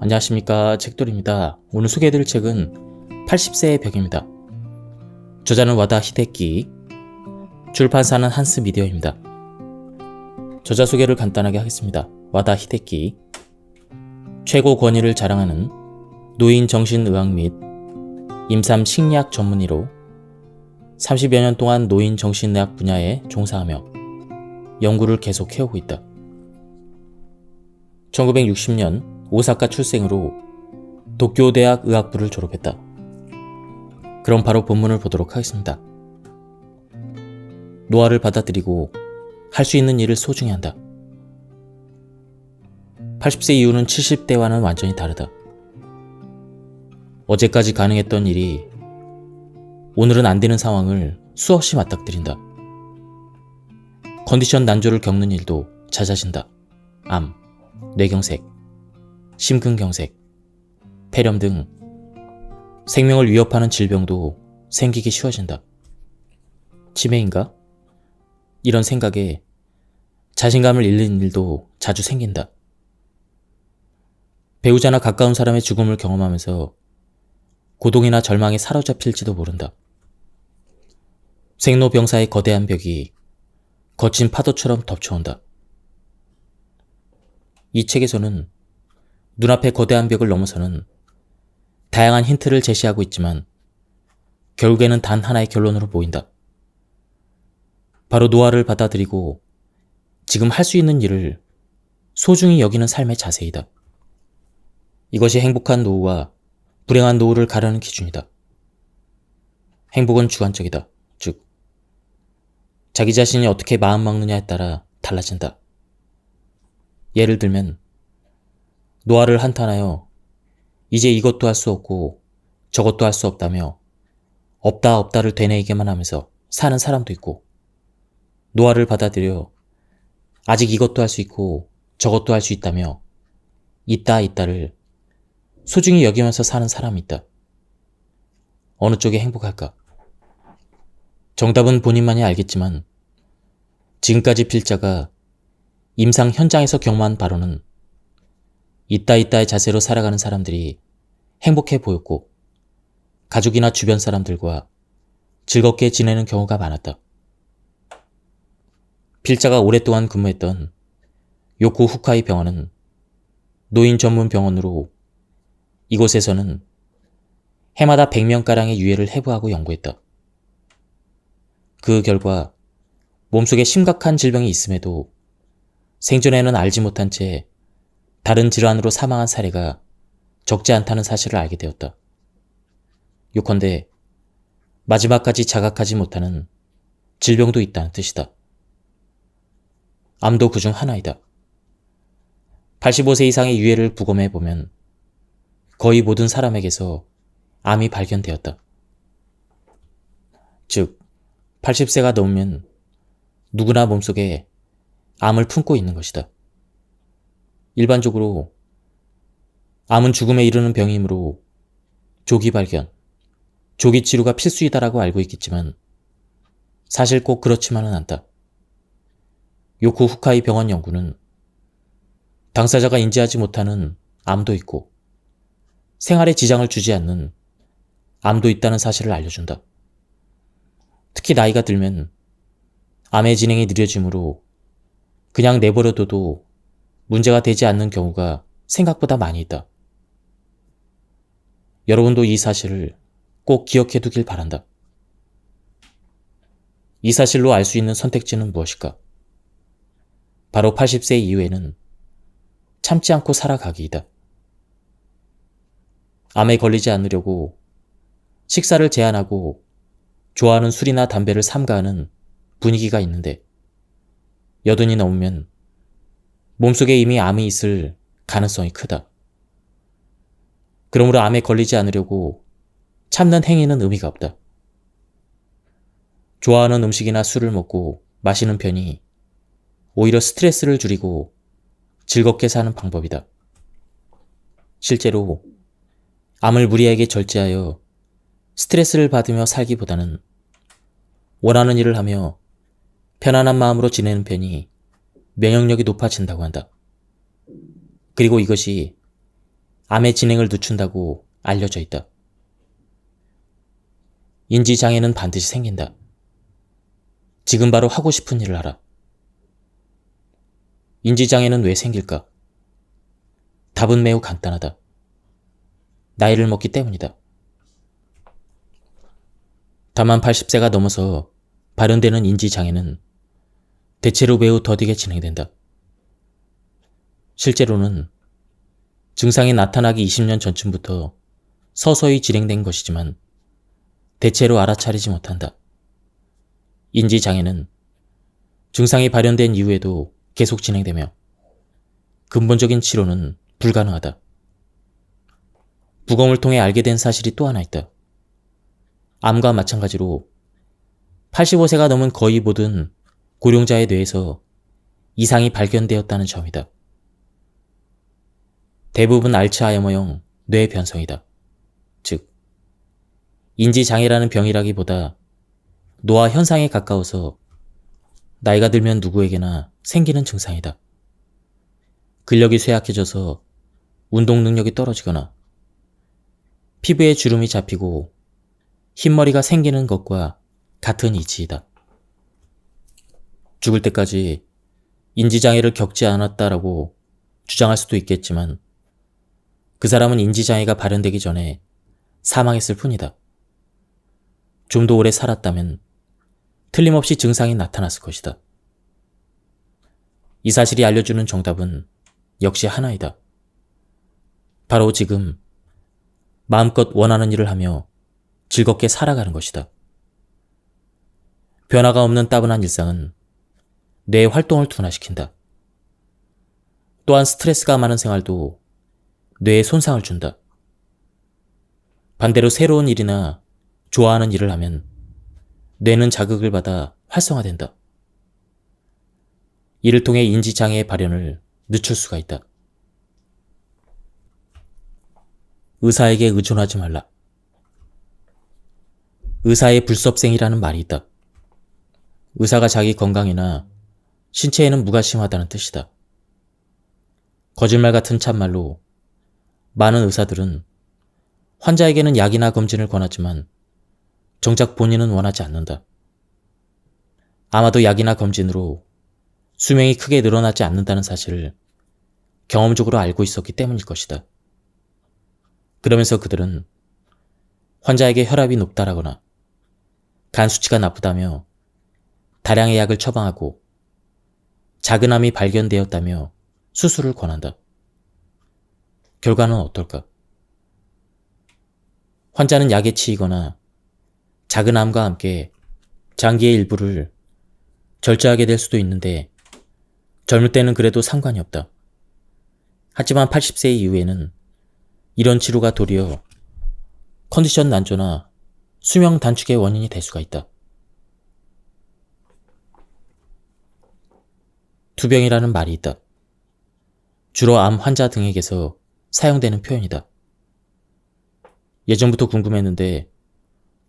안녕하십니까, 책돌입니다. 오늘 소개해드릴 책은 80세의 벽입니다. 저자는 와다 히데키, 출판사는 한스 미디어입니다. 저자 소개를 간단하게 하겠습니다. 와다 히데키, 최고 권위를 자랑하는 노인 정신의학 및 임산 식리학 전문의로 30여 년 동안 노인 정신의학 분야에 종사하며 연구를 계속 해오고 있다. 1960년 오사카 출생으로 도쿄대학 의학부를 졸업했다. 그럼 바로 본문을 보도록 하겠습니다. 노화를 받아들이고 할 수 있는 일을 소중히 한다. 80세 이후는 70대와는 완전히 다르다. 어제까지 가능했던 일이 오늘은 안 되는 상황을 수없이 맞닥뜨린다. 컨디션 난조를 겪는 일도 잦아진다. 암, 뇌경색, 심근경색, 폐렴 등 생명을 위협하는 질병도 생기기 쉬워진다. 치매인가? 이런 생각에 자신감을 잃는 일도 자주 생긴다. 배우자나 가까운 사람의 죽음을 경험하면서 고동이나 절망에 사로잡힐지도 모른다. 생로병사의 거대한 벽이 거친 파도처럼 덮쳐온다. 이 책에서는 눈앞의 거대한 벽을 넘어서는 다양한 힌트를 제시하고 있지만 결국에는 단 하나의 결론으로 모인다. 바로 노화를 받아들이고 지금 할 수 있는 일을 소중히 여기는 삶의 자세이다. 이것이 행복한 노후와 불행한 노후를 가르는 기준이다. 행복은 주관적이다. 즉, 자기 자신이 어떻게 마음 먹느냐에 따라 달라진다. 예를 들면 노화를 한탄하여 이제 이것도 할 수 없고 저것도 할 수 없다며 없다를 되뇌이기만 하면서 사는 사람도 있고, 노화를 받아들여 아직 이것도 할 수 있고 저것도 할 수 있다며 있다를 소중히 여기면서 사는 사람이 있다. 어느 쪽이 행복할까? 정답은 본인만이 알겠지만 지금까지 필자가 임상 현장에서 경험한 바로는 있다의 자세로 살아가는 사람들이 행복해 보였고 가족이나 주변 사람들과 즐겁게 지내는 경우가 많았다. 필자가 오랫동안 근무했던 요코 후카이 병원은 노인 전문 병원으로 이곳에서는 해마다 100명가량의 유해를 해부하고 연구했다. 그 결과 몸속에 심각한 질병이 있음에도 생전에는 알지 못한 채 다른 질환으로 사망한 사례가 적지 않다는 사실을 알게 되었다. 요컨대 마지막까지 자각하지 못하는 질병도 있다는 뜻이다. 암도 그중 하나이다. 85세 이상의 유해를 부검해보면 거의 모든 사람에게서 암이 발견되었다. 즉, 80세가 넘으면 누구나 몸속에 암을 품고 있는 것이다. 일반적으로 암은 죽음에 이르는 병이므로 조기 발견, 조기 치료가 필수이다라고 알고 있겠지만 사실 꼭 그렇지만은 않다. 요코 후카이 병원 연구는 당사자가 인지하지 못하는 암도 있고 생활에 지장을 주지 않는 암도 있다는 사실을 알려준다. 특히 나이가 들면 암의 진행이 느려지므로 그냥 내버려둬도 문제가 되지 않는 경우가 생각보다 많이 있다. 여러분도 이 사실을 꼭 기억해 두길 바란다. 이 사실로 알 수 있는 선택지는 무엇일까? 바로 80세 이후에는 참지 않고 살아가기이다. 암에 걸리지 않으려고 식사를 제한하고 좋아하는 술이나 담배를 삼가하는 분위기가 있는데 여든이 넘으면 몸속에 이미 암이 있을 가능성이 크다. 그러므로 암에 걸리지 않으려고 참는 행위는 의미가 없다. 좋아하는 음식이나 술을 먹고 마시는 편이 오히려 스트레스를 줄이고 즐겁게 사는 방법이다. 실제로 암을 무리하게 절제하여 스트레스를 받으며 살기보다는 원하는 일을 하며 편안한 마음으로 지내는 편이 면역력이 높아진다고 한다. 그리고 이것이 암의 진행을 늦춘다고 알려져 있다. 인지장애는 반드시 생긴다. 지금 바로 하고 싶은 일을 하라. 인지장애는 왜 생길까? 답은 매우 간단하다. 나이를 먹기 때문이다. 다만 80세가 넘어서 발현되는 인지장애는 대체로 매우 더디게 진행된다. 실제로는 증상이 나타나기 20년 전쯤부터 서서히 진행된 것이지만 대체로 알아차리지 못한다. 인지장애는 증상이 발현된 이후에도 계속 진행되며 근본적인 치료는 불가능하다. 부검을 통해 알게 된 사실이 또 하나 있다. 암과 마찬가지로 85세가 넘은 거의 모든 고령자의 뇌에서 이상이 발견되었다는 점이다. 대부분 알츠하이머형 뇌 변성이다. 즉, 인지장애라는 병이라기보다 노화 현상에 가까워서 나이가 들면 누구에게나 생기는 증상이다. 근력이 쇠약해져서 운동 능력이 떨어지거나 피부에 주름이 잡히고 흰머리가 생기는 것과 같은 이치이다. 죽을 때까지 인지장애를 겪지 않았다라고 주장할 수도 있겠지만 그 사람은 인지장애가 발현되기 전에 사망했을 뿐이다. 좀 더 오래 살았다면 틀림없이 증상이 나타났을 것이다. 이 사실이 알려주는 정답은 역시 하나이다. 바로 지금 마음껏 원하는 일을 하며 즐겁게 살아가는 것이다. 변화가 없는 따분한 일상은 뇌의 활동을 둔화시킨다. 또한 스트레스가 많은 생활도 뇌에 손상을 준다. 반대로 새로운 일이나 좋아하는 일을 하면 뇌는 자극을 받아 활성화된다. 이를 통해 인지장애의 발현을 늦출 수가 있다. 의사에게 의존하지 말라. 의사의 불섭생이라는 말이 있다. 의사가 자기 건강이나 신체에는 무관심하다는 뜻이다. 거짓말 같은 참말로 많은 의사들은 환자에게는 약이나 검진을 권하지만 정작 본인은 원하지 않는다. 아마도 약이나 검진으로 수명이 크게 늘어나지 않는다는 사실을 경험적으로 알고 있었기 때문일 것이다. 그러면서 그들은 환자에게 혈압이 높다라거나 간 수치가 나쁘다며 다량의 약을 처방하고 작은 암이 발견되었다며 수술을 권한다. 결과는 어떨까? 환자는 약에 치이거나 작은 암과 함께 장기의 일부를 절제하게 될 수도 있는데 젊을 때는 그래도 상관이 없다. 하지만 80세 이후에는 이런 치료가 도리어 컨디션 난조나 수명 단축의 원인이 될 수가 있다. 투병이라는 말이 있다. 주로 암 환자 등에게서 사용되는 표현이다. 예전부터 궁금했는데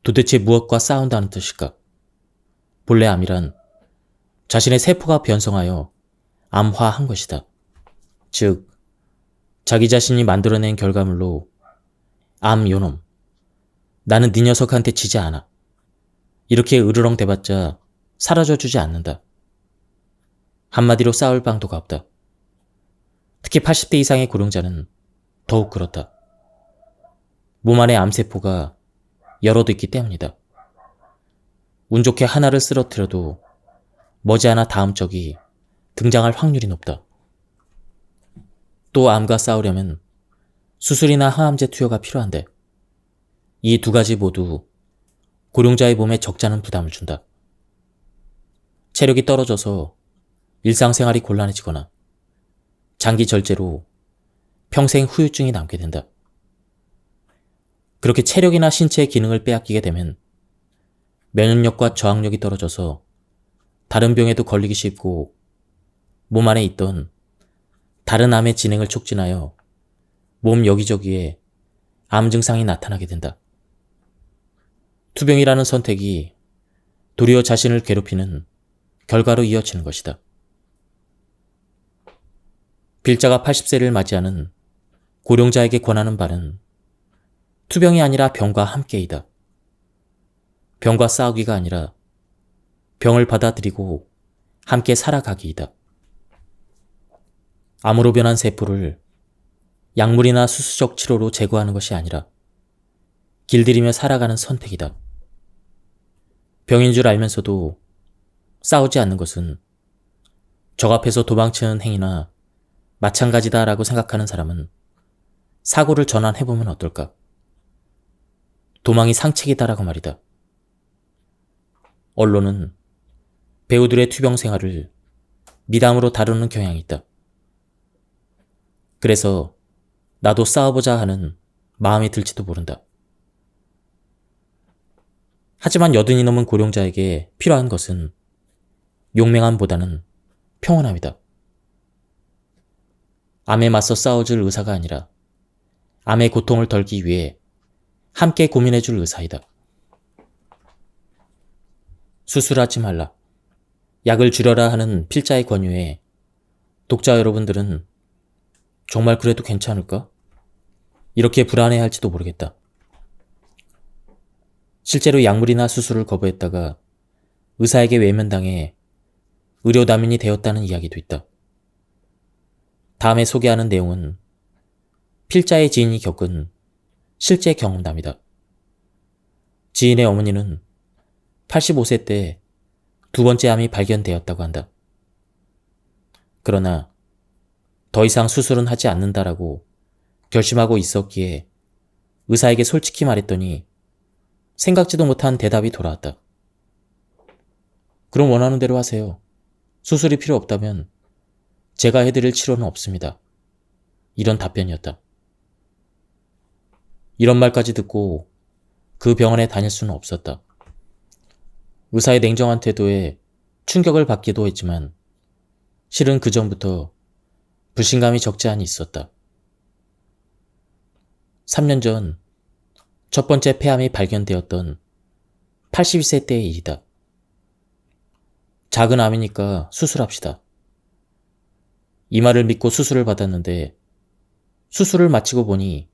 도대체 무엇과 싸운다는 뜻일까? 본래 암이란 자신의 세포가 변성하여 암화한 것이다. 즉, 자기 자신이 만들어낸 결과물로 암 요놈, 나는 네 녀석한테 지지 않아. 이렇게 으르렁 대봤자 사라져주지 않는다. 한마디로 싸울 방도가 없다. 특히 80대 이상의 고령자는 더욱 그렇다. 몸 안에 암세포가 여럿 있기 때문이다. 운 좋게 하나를 쓰러뜨려도 머지않아 다음 적이 등장할 확률이 높다. 또 암과 싸우려면 수술이나 항암제 투여가 필요한데 이 두 가지 모두 고령자의 몸에 적잖은 부담을 준다. 체력이 떨어져서 일상생활이 곤란해지거나 장기 절제로 평생 후유증이 남게 된다. 그렇게 체력이나 신체의 기능을 빼앗기게 되면 면역력과 저항력이 떨어져서 다른 병에도 걸리기 쉽고 몸 안에 있던 다른 암의 진행을 촉진하여 몸 여기저기에 암 증상이 나타나게 된다. 투병이라는 선택이 도리어 자신을 괴롭히는 결과로 이어지는 것이다. 빌자가 80세를 맞이하는 고령자에게 권하는 바는 투병이 아니라 병과 함께이다. 병과 싸우기가 아니라 병을 받아들이고 함께 살아가기이다. 암으로 변한 세포를 약물이나 수수적 치료로 제거하는 것이 아니라 길들이며 살아가는 선택이다. 병인 줄 알면서도 싸우지 않는 것은 적 앞에서 도망치는 행위나 마찬가지다라고 생각하는 사람은 사고를 전환해보면 어떨까? 도망이 상책이다라고 말이다. 언론은 배우들의 투병 생활을 미담으로 다루는 경향이 있다. 그래서 나도 싸워보자 하는 마음이 들지도 모른다. 하지만 80이 넘은 고령자에게 필요한 것은 용맹함보다는 평온함이다. 암에 맞서 싸워줄 의사가 아니라 암의 고통을 덜기 위해 함께 고민해줄 의사이다. 수술하지 말라, 약을 줄여라 하는 필자의 권유에 독자 여러분들은 정말 그래도 괜찮을까? 이렇게 불안해할지도 모르겠다. 실제로 약물이나 수술을 거부했다가 의사에게 외면당해 의료난민이 되었다는 이야기도 있다. 다음에 소개하는 내용은 필자의 지인이 겪은 실제 경험담이다. 지인의 어머니는 85세 때 두 번째 암이 발견되었다고 한다. 그러나 더 이상 수술은 하지 않는다라고 결심하고 있었기에 의사에게 솔직히 말했더니 생각지도 못한 대답이 돌아왔다. 그럼 원하는 대로 하세요. 수술이 필요 없다면 제가 해드릴 치료는 없습니다. 이런 답변이었다. 이런 말까지 듣고 그 병원에 다닐 수는 없었다. 의사의 냉정한 태도에 충격을 받기도 했지만 실은 그 전부터 불신감이 적지 않이 있었다. 3년 전 첫 번째 폐암이 발견되었던 82세 때의 일이다. 작은 암이니까 수술합시다. 이 말을 믿고 수술을 받았는데 수술을 마치고 보니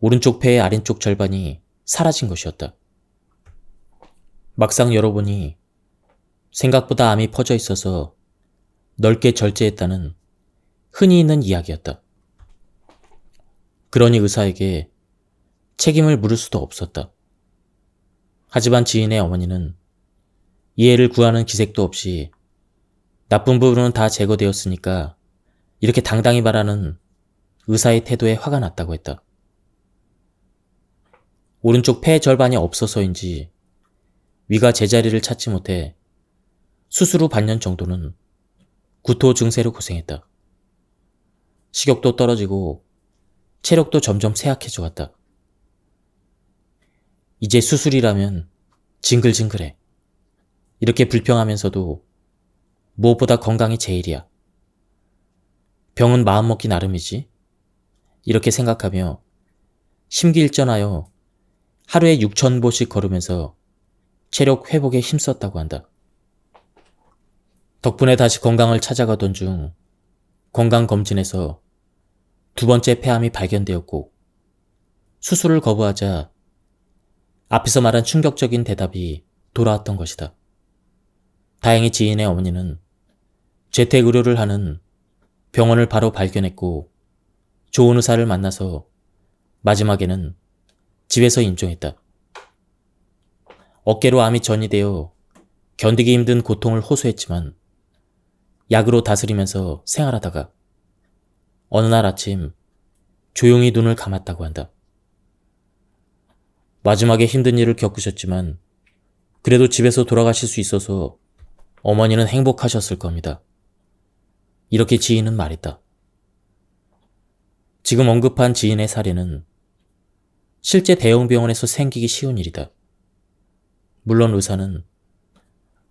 오른쪽 폐의 아래쪽 절반이 사라진 것이었다. 막상 열어보니 생각보다 암이 퍼져 있어서 넓게 절제했다는 흔히 있는 이야기였다. 그러니 의사에게 책임을 물을 수도 없었다. 하지만 지인의 어머니는 이해를 구하는 기색도 없이 나쁜 부분은 다 제거되었으니까 이렇게 당당히 말하는 의사의 태도에 화가 났다고 했다. 오른쪽 폐 절반이 없어서인지 위가 제자리를 찾지 못해 수술 후 반년 정도는 구토 증세로 고생했다. 식욕도 떨어지고 체력도 점점 쇠약해져 갔다. 이제 수술이라면 징글징글해. 이렇게 불평하면서도 무엇보다 건강이 제일이야. 병은 마음먹기 나름이지. 이렇게 생각하며 심기일전하여 하루에 6,000보씩 걸으면서 체력 회복에 힘썼다고 한다. 덕분에 다시 건강을 찾아가던 중 건강검진에서 두 번째 폐암이 발견되었고 수술을 거부하자 앞에서 말한 충격적인 대답이 돌아왔던 것이다. 다행히 지인의 어머니는 재택의료를 하는 병원을 바로 발견했고 좋은 의사를 만나서 마지막에는 집에서 임종했다. 어깨로 암이 전이되어 견디기 힘든 고통을 호소했지만 약으로 다스리면서 생활하다가 어느 날 아침 조용히 눈을 감았다고 한다. 마지막에 힘든 일을 겪으셨지만 그래도 집에서 돌아가실 수 있어서 어머니는 행복하셨을 겁니다. 이렇게 지인은 말했다. 지금 언급한 지인의 사례는 실제 대형 병원에서 생기기 쉬운 일이다. 물론 의사는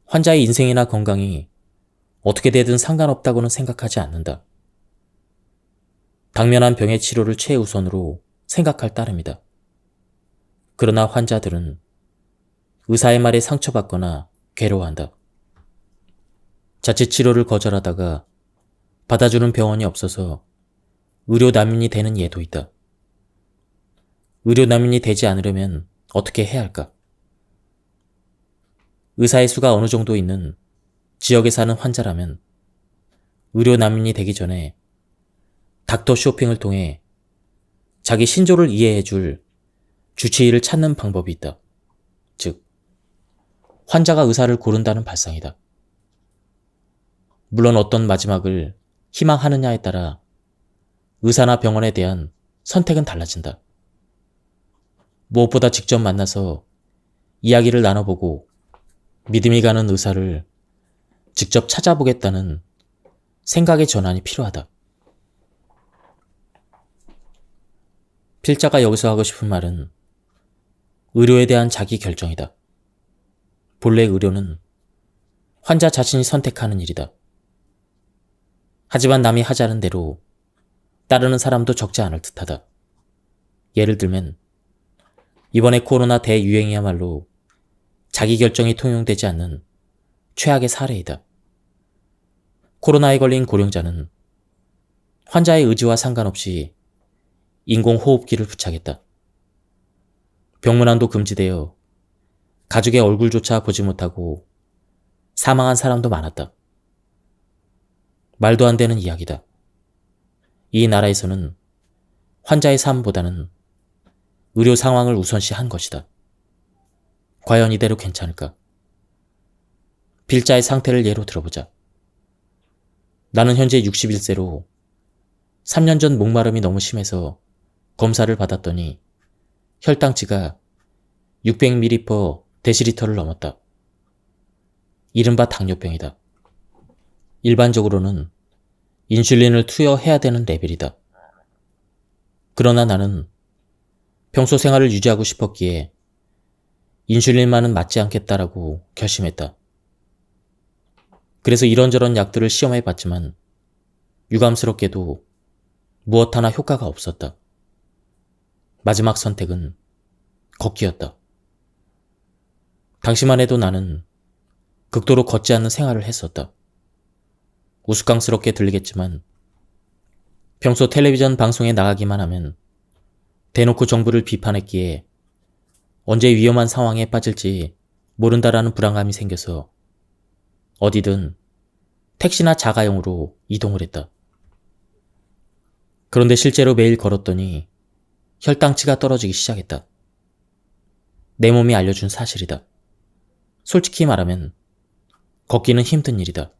환자의 인생이나 건강이 어떻게 되든 상관없다고는 생각하지 않는다. 당면한 병의 치료를 최우선으로 생각할 따름이다. 그러나 환자들은 의사의 말에 상처받거나 괴로워한다. 자칫 치료를 거절하다가 받아주는 병원이 없어서 의료 난민이 되는 예도 있다. 의료 난민이 되지 않으려면 어떻게 해야 할까? 의사의 수가 어느 정도 있는 지역에 사는 환자라면 의료 난민이 되기 전에 닥터 쇼핑을 통해 자기 신조를 이해해줄 주치의를 찾는 방법이 있다. 즉, 환자가 의사를 고른다는 발상이다. 물론 어떤 마지막을 희망하느냐에 따라 의사나 병원에 대한 선택은 달라진다. 무엇보다 직접 만나서 이야기를 나눠보고 믿음이 가는 의사를 직접 찾아보겠다는 생각의 전환이 필요하다. 필자가 여기서 하고 싶은 말은 의료에 대한 자기 결정이다. 본래 의료는 환자 자신이 선택하는 일이다. 하지만 남이 하자는 대로 따르는 사람도 적지 않을 듯하다. 예를 들면 이번에 코로나 대유행이야말로 자기 결정이 통용되지 않는 최악의 사례이다. 코로나에 걸린 고령자는 환자의 의지와 상관없이 인공호흡기를 부착했다. 병문안도 금지되어 가족의 얼굴조차 보지 못하고 사망한 사람도 많았다. 말도 안 되는 이야기다. 이 나라에서는 환자의 삶보다는 의료 상황을 우선시한 것이다. 과연 이대로 괜찮을까? 필자의 상태를 예로 들어보자. 나는 현재 61세로 3년 전 목마름이 너무 심해서 검사를 받았더니 혈당치가 600ml/dl를 넘었다. 이른바 당뇨병이다. 일반적으로는 인슐린을 투여해야 되는 레벨이다. 그러나 나는 평소 생활을 유지하고 싶었기에 인슐린만은 맞지 않겠다라고 결심했다. 그래서 이런저런 약들을 시험해봤지만 유감스럽게도 무엇 하나 효과가 없었다. 마지막 선택은 걷기였다. 당시만 해도 나는 극도로 걷지 않는 생활을 했었다. 우스꽝스럽게 들리겠지만 평소 텔레비전 방송에 나가기만 하면 대놓고 정부를 비판했기에 언제 위험한 상황에 빠질지 모른다라는 불안감이 생겨서 어디든 택시나 자가용으로 이동을 했다. 그런데 실제로 매일 걸었더니 혈당치가 떨어지기 시작했다. 내 몸이 알려준 사실이다. 솔직히 말하면 걷기는 힘든 일이다.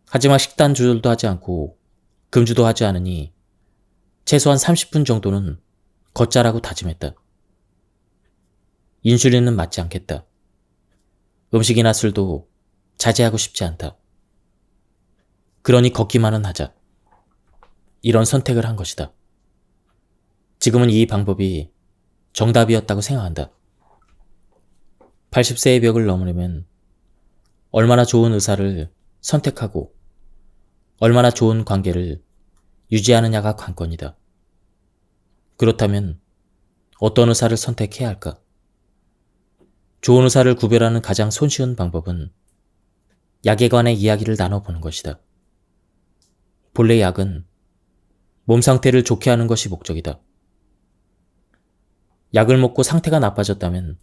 하지만 식단 조절도 하지 않고 금주도 하지 않으니 최소한 30분 정도는 걷자라고 다짐했다. 인슐린은 맞지 않겠다. 음식이나 술도 자제하고 싶지 않다. 그러니 걷기만은 하자. 이런 선택을 한 것이다. 지금은 이 방법이 정답이었다고 생각한다. 80세의 벽을 넘으려면 얼마나 좋은 의사를 선택하고 얼마나 좋은 관계를 유지하느냐가 관건이다. 그렇다면 어떤 의사를 선택해야 할까? 좋은 의사를 구별하는 가장 손쉬운 방법은 약에 관해 이야기를 나눠보는 것이다. 본래 약은 몸 상태를 좋게 하는 것이 목적이다. 약을 먹고 상태가 나빠졌다면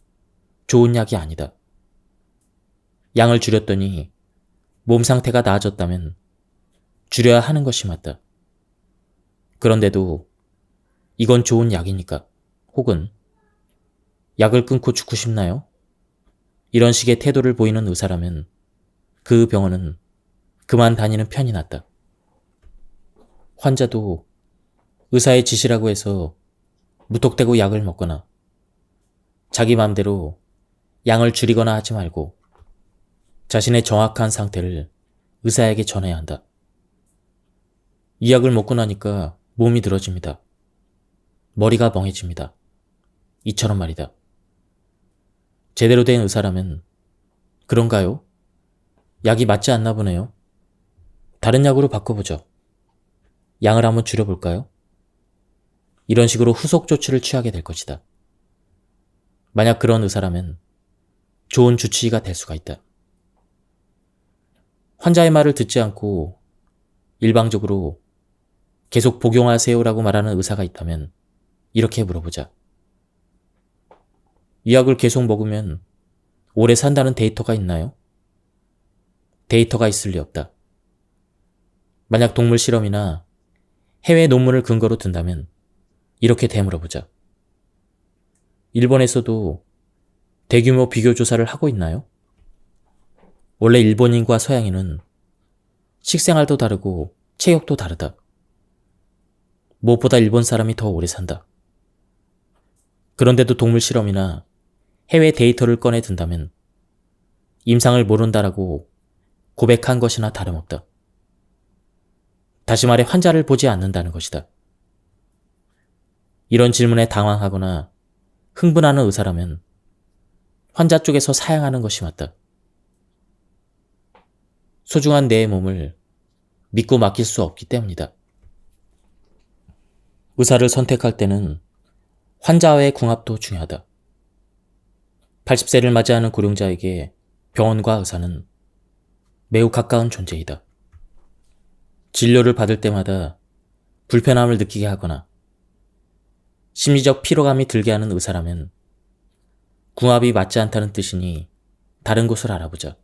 좋은 약이 아니다. 양을 줄였더니 몸 상태가 나아졌다면 줄여야 하는 것이 맞다. 그런데도 이건 좋은 약이니까 혹은 약을 끊고 죽고 싶나요? 이런 식의 태도를 보이는 의사라면 그 병원은 그만 다니는 편이 낫다. 환자도 의사의 지시라고 해서 무턱대고 약을 먹거나 자기 마음대로 양을 줄이거나 하지 말고 자신의 정확한 상태를 의사에게 전해야 한다. 이 약을 먹고 나니까 몸이 늘어집니다. 머리가 멍해집니다. 이처럼 말이다. 제대로 된 의사라면 그런가요? 약이 맞지 않나 보네요. 다른 약으로 바꿔보죠. 양을 한번 줄여볼까요? 이런 식으로 후속 조치를 취하게 될 것이다. 만약 그런 의사라면 좋은 주치의가 될 수가 있다. 환자의 말을 듣지 않고 일방적으로 계속 복용하세요라고 말하는 의사가 있다면 이렇게 물어보자. 이 약을 계속 먹으면 오래 산다는 데이터가 있나요? 데이터가 있을 리 없다. 만약 동물 실험이나 해외 논문을 근거로 든다면 이렇게 되물어보자. 일본에서도 대규모 비교 조사를 하고 있나요? 원래 일본인과 서양인은 식생활도 다르고 체격도 다르다. 무엇보다 일본 사람이 더 오래 산다. 그런데도 동물 실험이나 해외 데이터를 꺼내 든다면 임상을 모른다라고 고백한 것이나 다름없다. 다시 말해 환자를 보지 않는다는 것이다. 이런 질문에 당황하거나 흥분하는 의사라면 환자 쪽에서 사양하는 것이 맞다. 소중한 내 몸을 믿고 맡길 수 없기 때문이다. 의사를 선택할 때는 환자와의 궁합도 중요하다. 80세를 맞이하는 고령자에게 병원과 의사는 매우 가까운 존재이다. 진료를 받을 때마다 불편함을 느끼게 하거나 심리적 피로감이 들게 하는 의사라면 궁합이 맞지 않다는 뜻이니 다른 곳을 알아보자.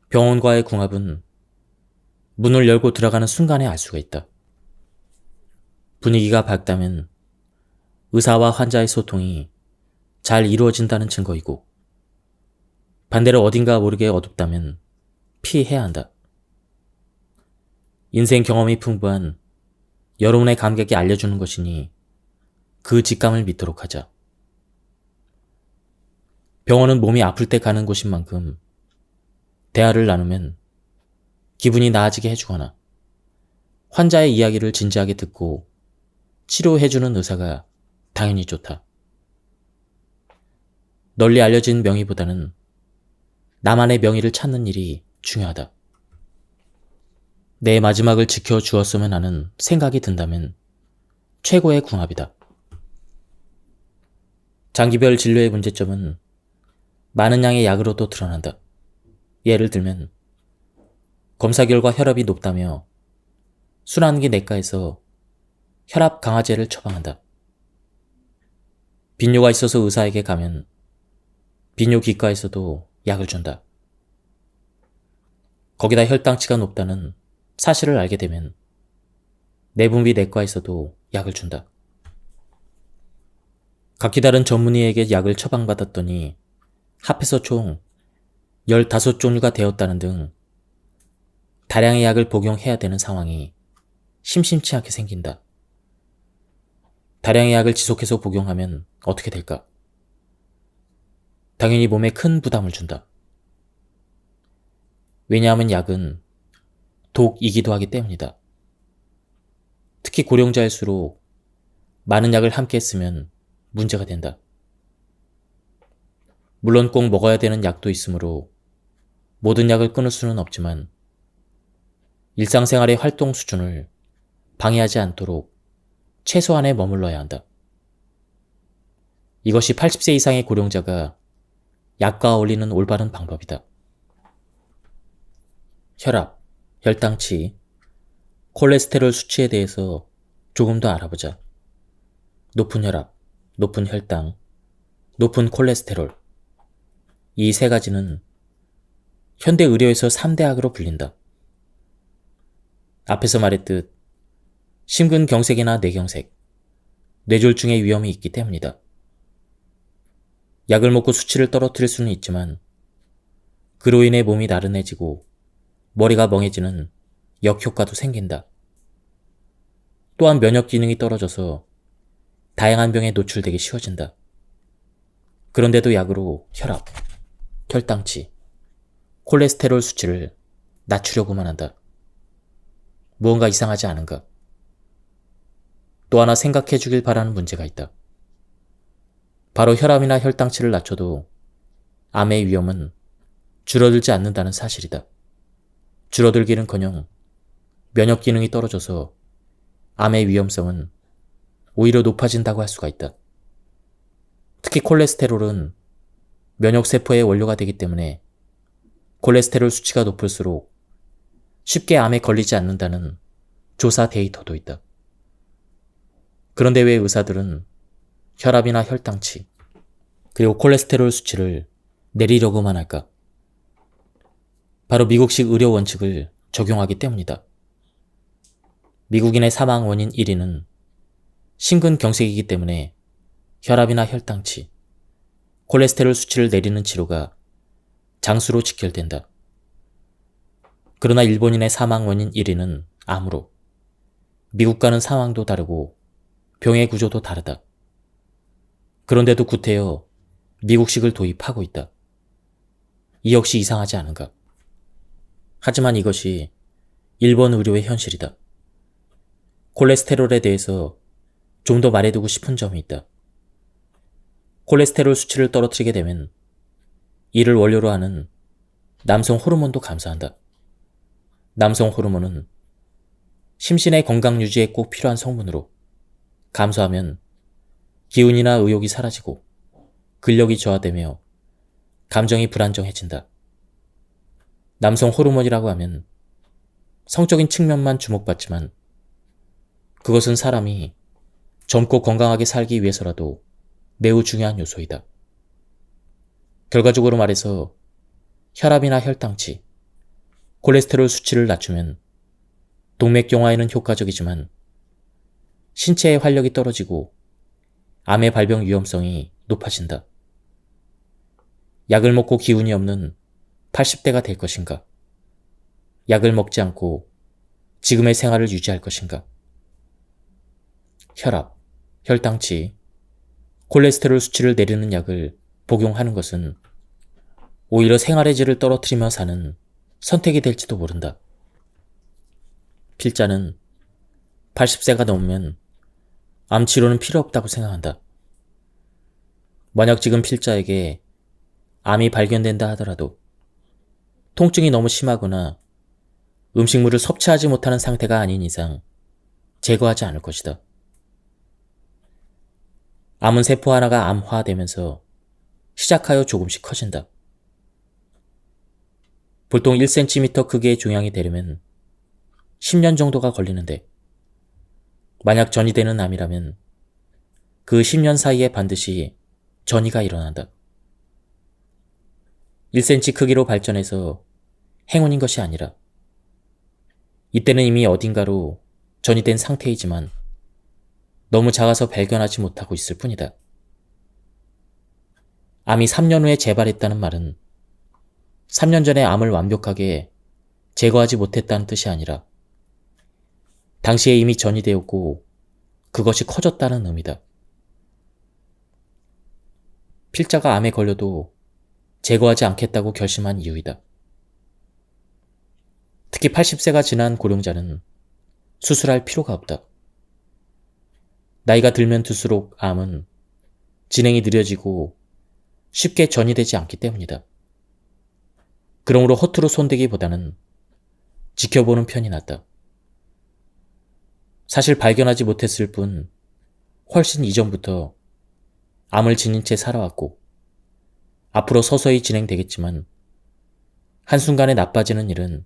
병원과의 궁합은 문을 열고 들어가는 순간에 알 수가 있다. 분위기가 밝다면 의사와 환자의 소통이 잘 이루어진다는 증거이고, 반대로 어딘가 모르게 어둡다면 피해야 한다. 인생 경험이 풍부한 여러분의 감각이 알려주는 것이니 그 직감을 믿도록 하자. 병원은 몸이 아플 때 가는 곳인 만큼 대화를 나누면 기분이 나아지게 해주거나 환자의 이야기를 진지하게 듣고 치료해주는 의사가 당연히 좋다. 널리 알려진 명의보다는 나만의 명의를 찾는 일이 중요하다. 내 마지막을 지켜주었으면 하는 생각이 든다면 최고의 궁합이다. 장기별 진료의 문제점은 많은 양의 약으로도 드러난다. 예를 들면 검사 결과 혈압이 높다며 순환기 내과에서 혈압 강화제를 처방한다. 빈뇨가 있어서 의사에게 가면 빈뇨기과에서도 약을 준다. 거기다 혈당치가 높다는 사실을 알게 되면 내분비 내과에서도 약을 준다. 각기 다른 전문의에게 약을 처방받았더니 합해서 총 15종류가 되었다는 등 다량의 약을 복용해야 되는 상황이 심심치 않게 생긴다. 다량의 약을 지속해서 복용하면 어떻게 될까? 당연히 몸에 큰 부담을 준다. 왜냐하면 약은 독이기도 하기 때문이다. 특히 고령자일수록 많은 약을 함께 쓰면 문제가 된다. 물론 꼭 먹어야 되는 약도 있으므로 모든 약을 끊을 수는 없지만 일상생활의 활동 수준을 방해하지 않도록 최소한에 머물러야 한다. 이것이 80세 이상의 고령자가 약과 어울리는 올바른 방법이다. 혈압, 혈당치, 콜레스테롤 수치에 대해서 조금 더 알아보자. 높은 혈압, 높은 혈당, 높은 콜레스테롤. 이 세 가지는 현대 의료에서 3대 악으로 불린다. 앞에서 말했듯 심근경색이나 뇌경색, 뇌졸중의 위험이 있기 때문이다. 약을 먹고 수치를 떨어뜨릴 수는 있지만 그로 인해 몸이 나른해지고 머리가 멍해지는 역효과도 생긴다. 또한 면역 기능이 떨어져서 다양한 병에 노출되기 쉬워진다. 그런데도 약으로 혈압, 혈당치, 콜레스테롤 수치를 낮추려고만 한다. 무언가 이상하지 않은가? 또 하나 생각해 주길 바라는 문제가 있다. 바로 혈압이나 혈당치를 낮춰도 암의 위험은 줄어들지 않는다는 사실이다. 줄어들기는커녕 면역 기능이 떨어져서 암의 위험성은 오히려 높아진다고 할 수가 있다. 특히 콜레스테롤은 면역세포의 원료가 되기 때문에 콜레스테롤 수치가 높을수록 쉽게 암에 걸리지 않는다는 조사 데이터도 있다. 그런데 왜 의사들은 혈압이나 혈당치, 그리고 콜레스테롤 수치를 내리려고만 할까? 바로 미국식 의료 원칙을 적용하기 때문이다. 미국인의 사망 원인 1위는 심근경색이기 때문에 혈압이나 혈당치, 콜레스테롤 수치를 내리는 치료가 장수로 직결된다. 그러나 일본인의 사망 원인 1위는 암으로 미국과는 상황도 다르고 병의 구조도 다르다. 그런데도 구태여 미국식을 도입하고 있다. 이 역시 이상하지 않은가? 하지만 이것이 일본 의료의 현실이다. 콜레스테롤에 대해서 좀 더 말해두고 싶은 점이 있다. 콜레스테롤 수치를 떨어뜨리게 되면 이를 원료로 하는 남성 호르몬도 감소한다. 남성 호르몬은 심신의 건강 유지에 꼭 필요한 성분으로 감소하면 기운이나 의욕이 사라지고 근력이 저하되며 감정이 불안정해진다. 남성 호르몬이라고 하면 성적인 측면만 주목받지만 그것은 사람이 젊고 건강하게 살기 위해서라도 매우 중요한 요소이다. 결과적으로 말해서 혈압이나 혈당치, 콜레스테롤 수치를 낮추면 동맥경화에는 효과적이지만 신체의 활력이 떨어지고 암의 발병 위험성이 높아진다. 약을 먹고 기운이 없는 80대가 될 것인가? 약을 먹지 않고 지금의 생활을 유지할 것인가? 혈압, 혈당치, 콜레스테롤 수치를 내리는 약을 복용하는 것은 오히려 생활의 질을 떨어뜨리며 사는 선택이 될지도 모른다. 필자는 80세가 넘으면 암 치료는 필요 없다고 생각한다. 만약 지금 필자에게 암이 발견된다 하더라도 통증이 너무 심하거나 음식물을 섭취하지 못하는 상태가 아닌 이상 제거하지 않을 것이다. 암은 세포 하나가 암화되면서 시작하여 조금씩 커진다. 보통 1cm 크기의 종양이 되려면 10년 정도가 걸리는데 만약 전이되는 암이라면 그 10년 사이에 반드시 전이가 일어난다. 1cm 크기로 발전해서 행운인 것이 아니라 이때는 이미 어딘가로 전이된 상태이지만 너무 작아서 발견하지 못하고 있을 뿐이다. 암이 3년 후에 재발했다는 말은 3년 전에 암을 완벽하게 제거하지 못했다는 뜻이 아니라 당시에 이미 전이되었고 그것이 커졌다는 의미다. 필자가 암에 걸려도 제거하지 않겠다고 결심한 이유이다. 특히 80세가 지난 고령자는 수술할 필요가 없다. 나이가 들면 들수록 암은 진행이 느려지고 쉽게 전이되지 않기 때문이다. 그러므로 허투루 손대기보다는 지켜보는 편이 낫다. 사실 발견하지 못했을 뿐 훨씬 이전부터 암을 지닌 채 살아왔고 앞으로 서서히 진행되겠지만 한순간에 나빠지는 일은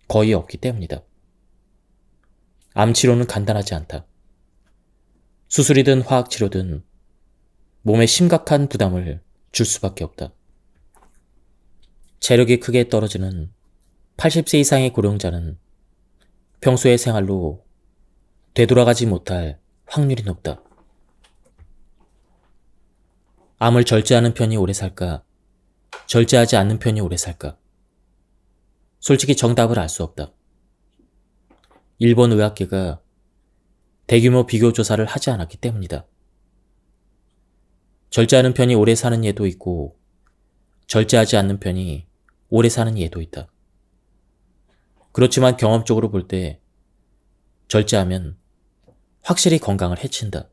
거의 없기 때문이다. 암 치료는 간단하지 않다. 수술이든 화학치료든 몸에 심각한 부담을 줄 수밖에 없다. 체력이 크게 떨어지는 80세 이상의 고령자는 평소의 생활로 되돌아가지 못할 확률이 높다. 암을 절제하는 편이 오래 살까? 절제하지 않는 편이 오래 살까? 솔직히 정답을 알 수 없다. 일본 의학계가 대규모 비교 조사를 하지 않았기 때문이다. 절제하는 편이 오래 사는 예도 있고 절제하지 않는 편이 오래 사는 예도 있다. 그렇지만 경험적으로 볼 때 절제하면 확실히 건강을 해친다.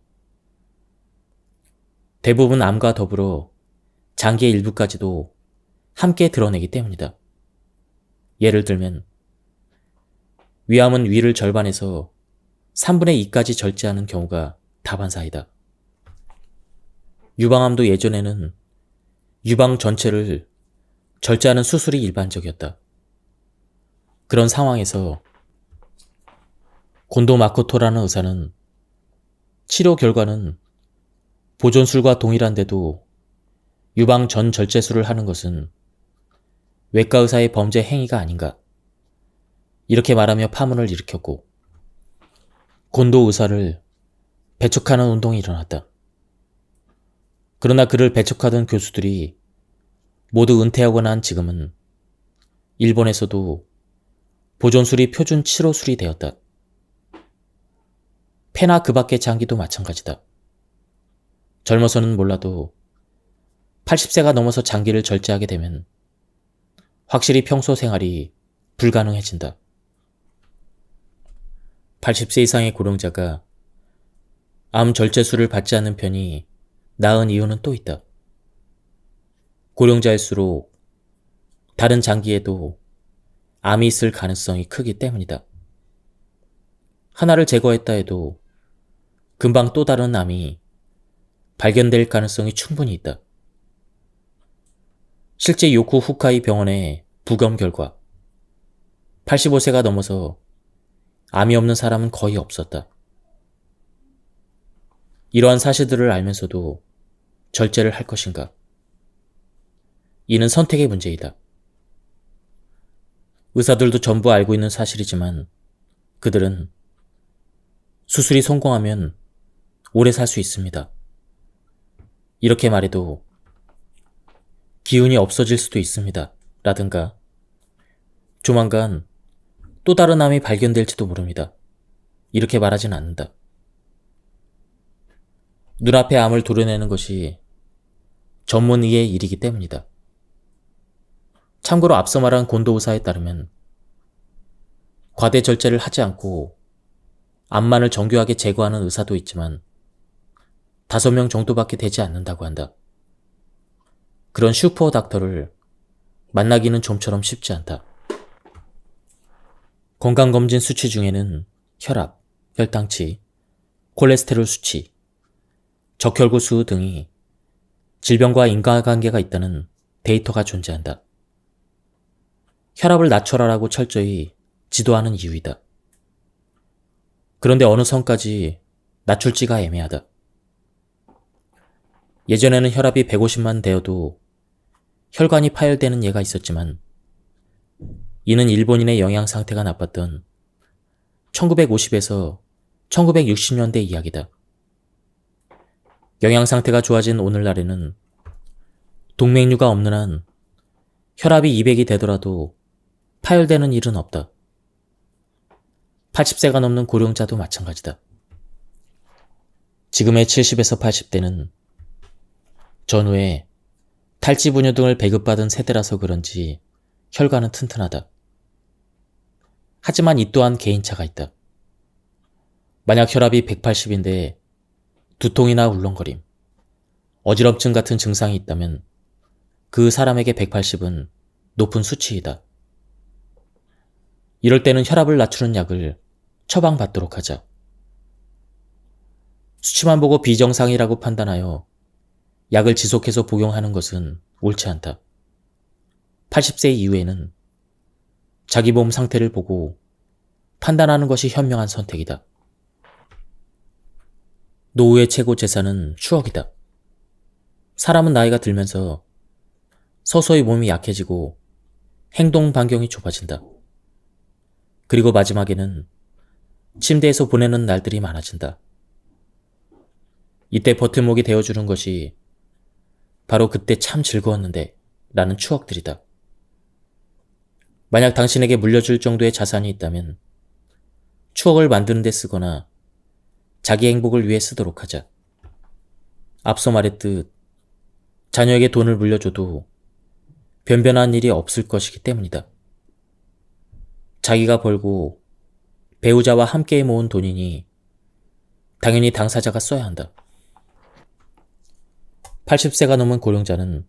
대부분 암과 더불어 장기의 일부까지도 함께 드러내기 때문이다. 예를 들면 위암은 위를 절반에서 3분의 2까지 절제하는 경우가 다반사이다. 유방암도 예전에는 유방 전체를 절제하는 수술이 일반적이었다. 그런 상황에서 곤도 마코토라는 의사는 치료 결과는 보존술과 동일한데도 유방 전 절제술을 하는 것은 외과 의사의 범죄 행위가 아닌가, 이렇게 말하며 파문을 일으켰고 곤도 의사를 배척하는 운동이 일어났다. 그러나 그를 배척하던 교수들이 모두 은퇴하고 난 지금은 일본에서도 보존술이 표준 치료술이 되었다. 폐나 그 밖의 장기도 마찬가지다. 젊어서는 몰라도 80세가 넘어서 장기를 절제하게 되면 확실히 평소 생활이 불가능해진다. 80세 이상의 고령자가 암 절제술을 받지 않는 편이 나은 이유는 또 있다. 고령자일수록 다른 장기에도 암이 있을 가능성이 크기 때문이다. 하나를 제거했다 해도 금방 또 다른 암이 발견될 가능성이 충분히 있다. 실제 요코 후카이 병원의 부검 결과 85세가 넘어서 암이 없는 사람은 거의 없었다. 이러한 사실들을 알면서도 절제를 할 것인가? 이는 선택의 문제이다. 의사들도 전부 알고 있는 사실이지만 그들은 수술이 성공하면 오래 살 수 있습니다. 이렇게 말해도 기운이 없어질 수도 있습니다. 라든가 조만간 또 다른 암이 발견될지도 모릅니다. 이렇게 말하진 않는다. 눈앞의 암을 도려내는 것이 전문의의 일이기 때문이다. 참고로 앞서 말한 곤도 의사에 따르면 과대 절제를 하지 않고 암만을 정교하게 제거하는 의사도 있지만 5명 정도밖에 되지 않는다고 한다. 그런 슈퍼 닥터를 만나기는 좀처럼 쉽지 않다. 건강검진 수치 중에는 혈압, 혈당치, 콜레스테롤 수치, 적혈구 수 등이 질병과 인과관계가 있다는 데이터가 존재한다. 혈압을 낮춰라라고 철저히 지도하는 이유이다. 그런데 어느 선까지 낮출지가 애매하다. 예전에는 혈압이 150만 되어도 혈관이 파열되는 예가 있었지만 이는 일본인의 영양 상태가 나빴던 1950에서 1960년대 이야기다. 영양 상태가 좋아진 오늘날에는 동맥류가 없는 한 혈압이 200이 되더라도 파열되는 일은 없다. 80세가 넘는 고령자도 마찬가지다. 지금의 70에서 80대는 전후에 탈지 분유 등을 배급받은 세대라서 그런지 혈관은 튼튼하다. 하지만 이 또한 개인차가 있다. 만약 혈압이 180인데 두통이나 울렁거림, 어지럼증 같은 증상이 있다면 그 사람에게 180은 높은 수치이다. 이럴 때는 혈압을 낮추는 약을 처방받도록 하자. 수치만 보고 비정상이라고 판단하여 약을 지속해서 복용하는 것은 옳지 않다. 80세 이후에는 자기 몸 상태를 보고 판단하는 것이 현명한 선택이다. 노후의 최고 재산은 추억이다. 사람은 나이가 들면서 서서히 몸이 약해지고 행동 반경이 좁아진다. 그리고 마지막에는 침대에서 보내는 날들이 많아진다. 이때 버팀목이 되어주는 것이 바로 그때 참 즐거웠는데 라는 추억들이다. 만약 당신에게 물려줄 정도의 자산이 있다면 추억을 만드는 데 쓰거나 자기 행복을 위해 쓰도록 하자. 앞서 말했듯 자녀에게 돈을 물려줘도 변변한 일이 없을 것이기 때문이다. 자기가 벌고 배우자와 함께 모은 돈이니 당연히 당사자가 써야 한다. 80세가 넘은 고령자는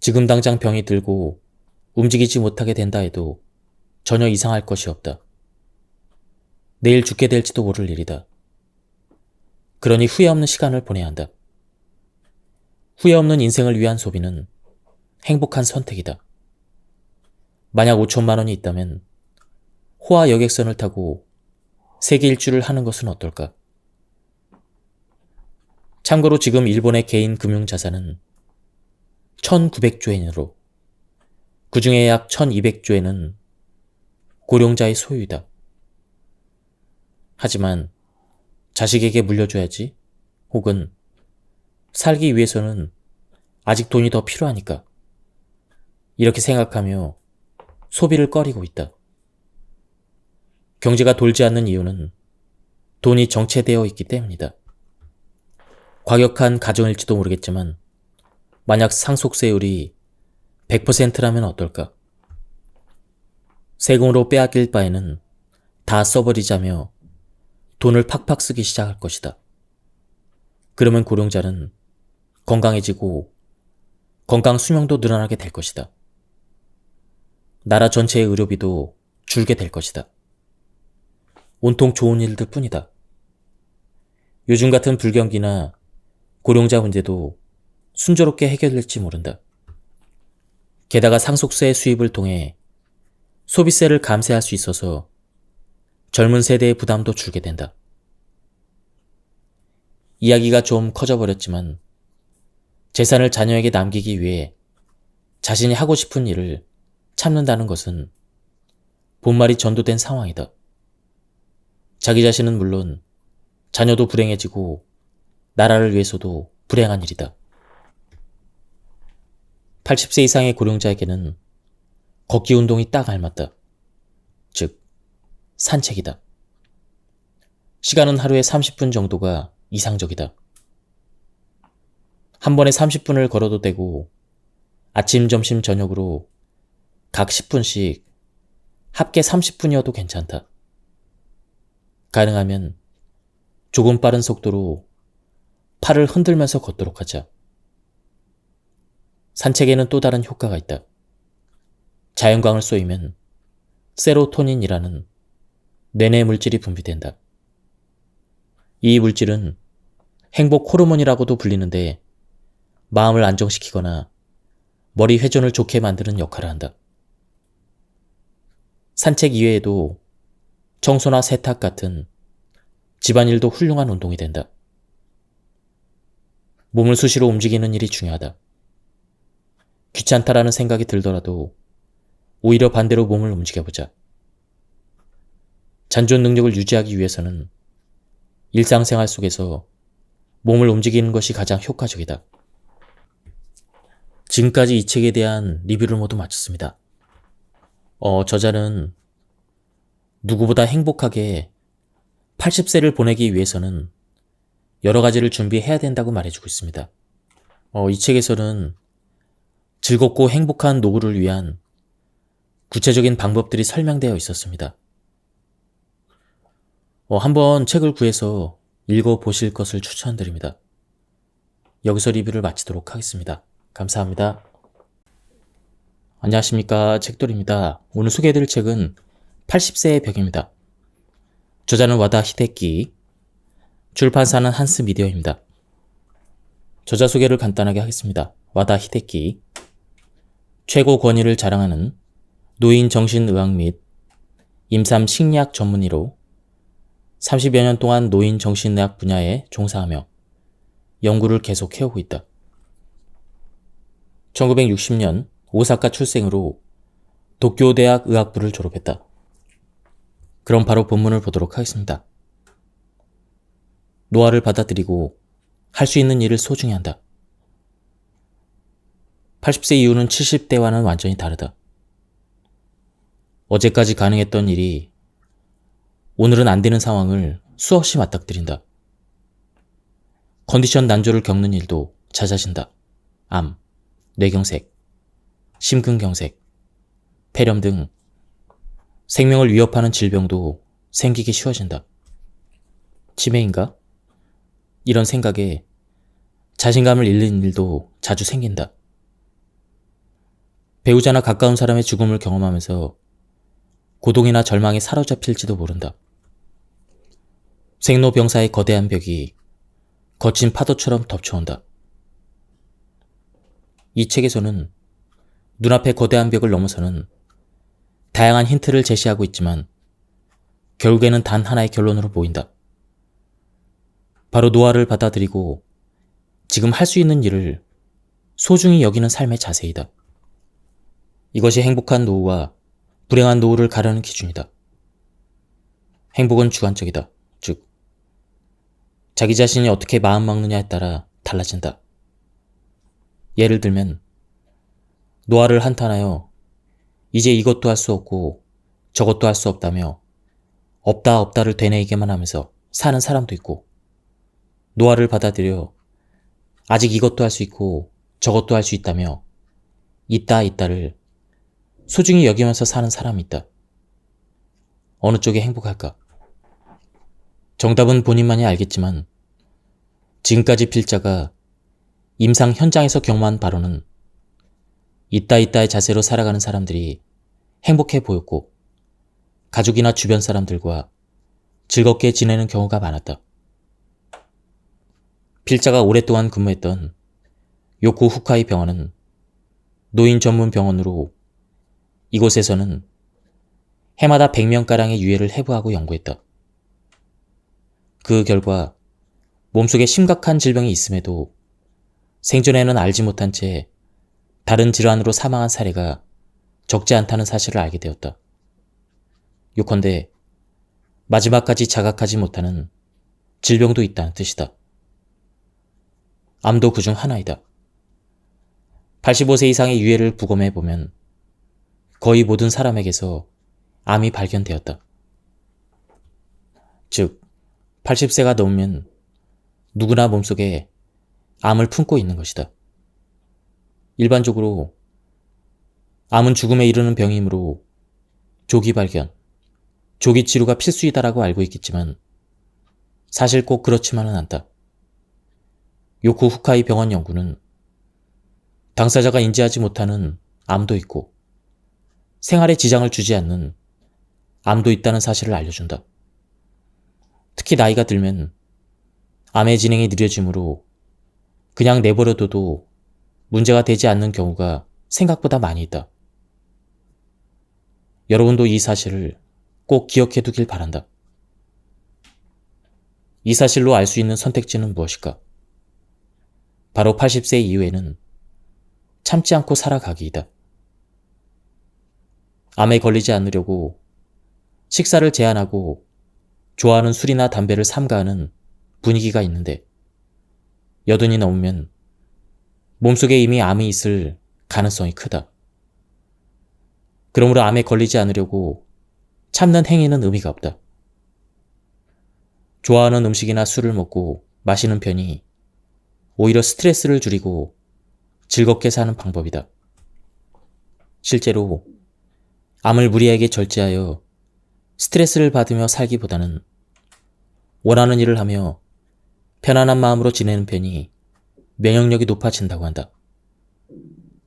지금 당장 병이 들고 움직이지 못하게 된다 해도 전혀 이상할 것이 없다. 내일 죽게 될지도 모를 일이다. 그러니 후회 없는 시간을 보내야 한다. 후회 없는 인생을 위한 소비는 행복한 선택이다. 만약 5천만 원이 있다면 호화 여객선을 타고 세계 일주를 하는 것은 어떨까? 참고로 지금 일본의 개인 금융자산은 1900조엔으로 그 중에 약 1200조엔은 고령자의 소유이다. 하지만 자식에게 물려줘야지, 혹은 살기 위해서는 아직 돈이 더 필요하니까, 이렇게 생각하며 소비를 꺼리고 있다. 경제가 돌지 않는 이유는 돈이 정체되어 있기 때문이다. 과격한 가정일지도 모르겠지만 만약 상속세율이 100%라면 어떨까? 세금으로 빼앗길 바에는 다 써버리자며 돈을 팍팍 쓰기 시작할 것이다. 그러면 고령자는 건강해지고 건강 수명도 늘어나게 될 것이다. 나라 전체의 의료비도 줄게 될 것이다. 온통 좋은 일들 뿐이다. 요즘 같은 불경기나 고령자 문제도 순조롭게 해결될지 모른다. 게다가 상속세 수입을 통해 소비세를 감세할 수 있어서 젊은 세대의 부담도 줄게 된다. 이야기가 좀 커져버렸지만 재산을 자녀에게 남기기 위해 자신이 하고 싶은 일을 참는다는 것은 본말이 전도된 상황이다. 자기 자신은 물론 자녀도 불행해지고 나라를 위해서도 불행한 일이다. 80세 이상의 고령자에게는 걷기 운동이 딱 알맞다. 즉, 산책이다. 시간은 하루에 30분 정도가 이상적이다. 한 번에 30분을 걸어도 되고 아침, 점심, 저녁으로 각 10분씩 합계 30분이어도 괜찮다. 가능하면 조금 빠른 속도로 팔을 흔들면서 걷도록 하자. 산책에는 또 다른 효과가 있다. 자연광을 쏘이면 세로토닌이라는 뇌내 물질이 분비된다. 이 물질은 행복 호르몬이라고도 불리는데 마음을 안정시키거나 머리 회전을 좋게 만드는 역할을 한다. 산책 이외에도 청소나 세탁 같은 집안일도 훌륭한 운동이 된다. 몸을 수시로 움직이는 일이 중요하다. 귀찮다라는 생각이 들더라도 오히려 반대로 몸을 움직여보자. 잔존 능력을 유지하기 위해서는 일상생활 속에서 몸을 움직이는 것이 가장 효과적이다. 지금까지 이 책에 대한 리뷰를 모두 마쳤습니다. 저자는 누구보다 행복하게 80세를 보내기 위해서는 여러 가지를 준비해야 된다고 말해주고 있습니다. 이 책에서는 즐겁고 행복한 노후를 위한 구체적인 방법들이 설명되어 있었습니다. 한번 책을 구해서 읽어보실 것을 추천드립니다. 여기서 리뷰를 마치도록 하겠습니다. 감사합니다. 안녕하십니까, 책돌입니다. 오늘 소개해드릴 책은 80세의 벽입니다. 저자는 와다 히데키, 출판사는 한스 미디어입니다. 저자 소개를 간단하게 하겠습니다. 와다 히데키, 최고 권위를 자랑하는 노인 정신의학 및 임산 식리학 전문의로 30여 년 동안 노인 정신의학 분야에 종사하며 연구를 계속 해오고 있다. 1960년 오사카 출생으로 도쿄대학 의학부를 졸업했다. 그럼 바로 본문을 보도록 하겠습니다. 노화를 받아들이고 할 수 있는 일을 소중히 한다. 80세 이후는 70대와는 완전히 다르다. 어제까지 가능했던 일이 오늘은 안 되는 상황을 수없이 맞닥뜨린다. 컨디션 난조를 겪는 일도 잦아진다. 암, 뇌경색, 심근경색, 폐렴 등 생명을 위협하는 질병도 생기기 쉬워진다. 치매인가? 이런 생각에 자신감을 잃는 일도 자주 생긴다. 배우자나 가까운 사람의 죽음을 경험하면서 고독이나 절망에 사로잡힐지도 모른다. 생로병사의 거대한 벽이 거친 파도처럼 덮쳐온다. 이 책에서는 눈앞의 거대한 벽을 넘어서는 다양한 힌트를 제시하고 있지만 결국에는 단 하나의 결론으로 모인다. 바로 노화를 받아들이고 지금 할 수 있는 일을 소중히 여기는 삶의 자세이다. 이것이 행복한 노후와 불행한 노후를 가르는 기준이다. 행복은 주관적이다. 즉, 자기 자신이 어떻게 마음먹느냐에 따라 달라진다. 예를 들면 노화를 한탄하여 이제 이것도 할 수 없고 저것도 할 수 없다며 없다 없다를 되뇌이기만 하면서 사는 사람도 있고, 노화를 받아들여 아직 이것도 할 수 있고 저것도 할 수 있다며 있다 있다를 소중히 여기면서 사는 사람이 있다. 어느 쪽이 행복할까? 정답은 본인만이 알겠지만 지금까지 필자가 임상 현장에서 경험한 바로는 있다 있다의 자세로 살아가는 사람들이 행복해 보였고 가족이나 주변 사람들과 즐겁게 지내는 경우가 많았다. 필자가 오랫동안 근무했던 요코 후카이 병원은 노인 전문 병원으로 이곳에서는 해마다 100명가량의 유해를 해부하고 연구했다. 그 결과 몸속에 심각한 질병이 있음에도 생전에는 알지 못한 채 다른 질환으로 사망한 사례가 적지 않다는 사실을 알게 되었다. 요컨대 마지막까지 자각하지 못하는 질병도 있다는 뜻이다. 암도 그중 하나이다. 85세 이상의 유해를 부검해보면 거의 모든 사람에게서 암이 발견되었다. 즉, 80세가 넘으면 누구나 몸속에 암을 품고 있는 것이다. 일반적으로 암은 죽음에 이르는 병이므로 조기 발견, 조기 치료가 필수이다라고 알고 있겠지만 사실 꼭 그렇지만은 않다. 요코 후카이 병원 연구는 당사자가 인지하지 못하는 암도 있고 생활에 지장을 주지 않는 암도 있다는 사실을 알려준다. 특히 나이가 들면 암의 진행이 느려지므로 그냥 내버려둬도 문제가 되지 않는 경우가 생각보다 많이 있다. 여러분도 이 사실을 꼭 기억해 두길 바란다. 이 사실로 알 수 있는 선택지는 무엇일까? 바로 80세 이후에는 참지 않고 살아가기이다. 암에 걸리지 않으려고 식사를 제한하고 좋아하는 술이나 담배를 삼가하는 분위기가 있는데 여든이 넘으면 몸속에 이미 암이 있을 가능성이 크다. 그러므로 암에 걸리지 않으려고 참는 행위는 의미가 없다. 좋아하는 음식이나 술을 먹고 마시는 편이 오히려 스트레스를 줄이고 즐겁게 사는 방법이다. 실제로 암을 무리하게 절제하여 스트레스를 받으며 살기보다는 원하는 일을 하며 편안한 마음으로 지내는 편이 면역력이 높아진다고 한다.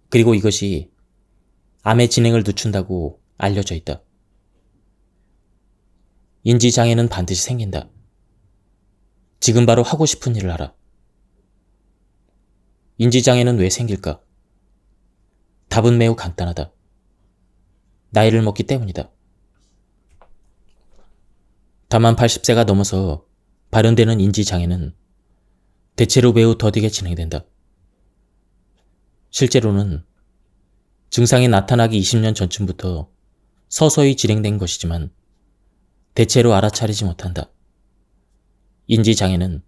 그리고 이것이 암의 진행을 늦춘다고 알려져 있다. 인지장애는 반드시 생긴다. 지금 바로 하고 싶은 일을 하라. 인지장애는 왜 생길까? 답은 매우 간단하다. 나이를 먹기 때문이다. 다만 80세가 넘어서 발현되는 인지장애는 대체로 매우 더디게 진행된다. 실제로는 증상이 나타나기 20년 전쯤부터 서서히 진행된 것이지만 대체로 알아차리지 못한다. 인지장애는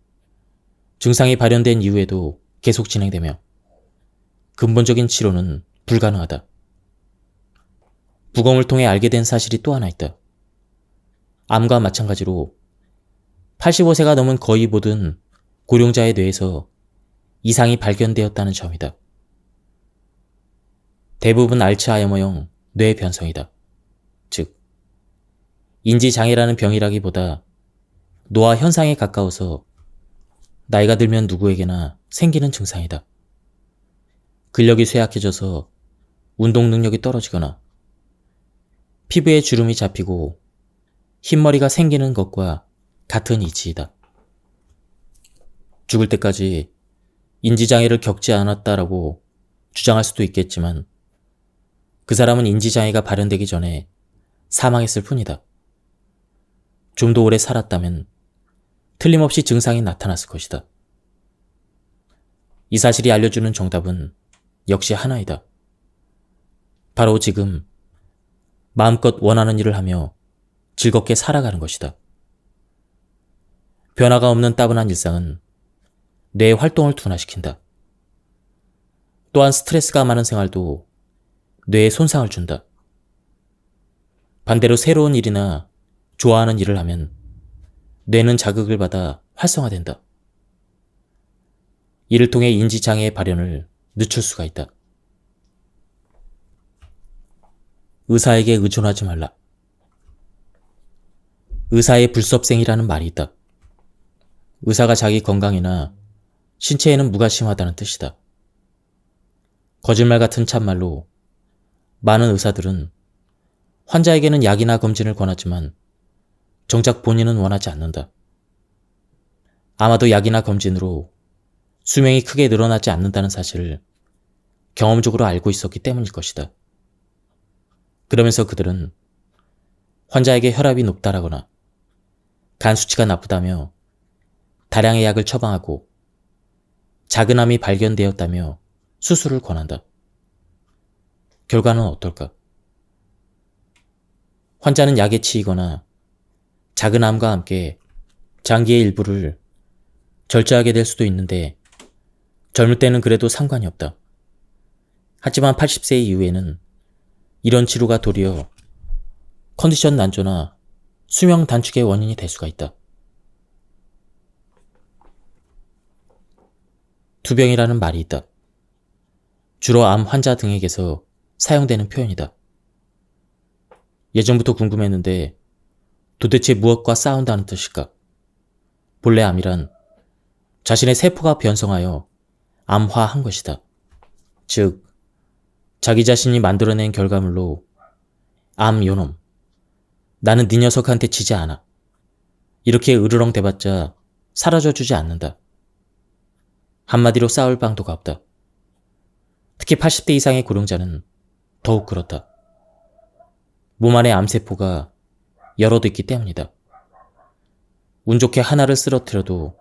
증상이 발현된 이후에도 계속 진행되며 근본적인 치료는 불가능하다. 부검을 통해 알게 된 사실이 또 하나 있다. 암과 마찬가지로 85세가 넘은 거의 모든 고령자의 뇌에서 이상이 발견되었다는 점이다. 대부분 알츠하이머형 뇌 변성이다. 즉, 인지장애라는 병이라기보다 노화 현상에 가까워서 나이가 들면 누구에게나 생기는 증상이다. 근력이 쇠약해져서 운동 능력이 떨어지거나 피부에 주름이 잡히고 흰머리가 생기는 것과 같은 이치이다. 죽을 때까지 인지장애를 겪지 않았다라고 주장할 수도 있겠지만 그 사람은 인지장애가 발현되기 전에 사망했을 뿐이다. 좀 더 오래 살았다면 틀림없이 증상이 나타났을 것이다. 이 사실이 알려주는 정답은 역시 하나이다. 바로 지금 마음껏 원하는 일을 하며 즐겁게 살아가는 것이다. 변화가 없는 따분한 일상은 뇌의 활동을 둔화시킨다. 또한 스트레스가 많은 생활도 뇌에 손상을 준다. 반대로 새로운 일이나 좋아하는 일을 하면 뇌는 자극을 받아 활성화된다. 이를 통해 인지장애의 발현을 늦출 수가 있다. 의사에게 의존하지 말라. 의사의 불섭생이라는 말이 있다. 의사가 자기 건강이나 신체에는 무관심하다는 뜻이다. 거짓말 같은 참말로 많은 의사들은 환자에게는 약이나 검진을 권하지만 정작 본인은 원하지 않는다. 아마도 약이나 검진으로 수명이 크게 늘어나지 않는다는 사실을 경험적으로 알고 있었기 때문일 것이다. 그러면서 그들은 환자에게 혈압이 높다라거나 간 수치가 나쁘다며 다량의 약을 처방하고 작은 암이 발견되었다며 수술을 권한다. 결과는 어떨까? 환자는 약에 치이거나 작은 암과 함께 장기의 일부를 절제하게 될 수도 있는데 젊을 때는 그래도 상관이 없다. 하지만 80세 이후에는 이런 치료가 도리어 컨디션 난조나 수명 단축의 원인이 될 수가 있다. 투병이라는 말이 있다. 주로 암 환자 등에게서 사용되는 표현이다. 예전부터 궁금했는데 도대체 무엇과 싸운다는 뜻일까? 본래 암이란 자신의 세포가 변성하여 암화한 것이다. 즉, 자기 자신이 만들어낸 결과물로 암 요놈, 나는 네 녀석한테 지지 않아. 이렇게 으르렁 대봤자 사라져주지 않는다. 한마디로 싸울 방도가 없다. 특히 80대 이상의 고령자는 더욱 그렇다. 몸 안에 암세포가 여럿 있기 때문이다. 운 좋게 하나를 쓰러뜨려도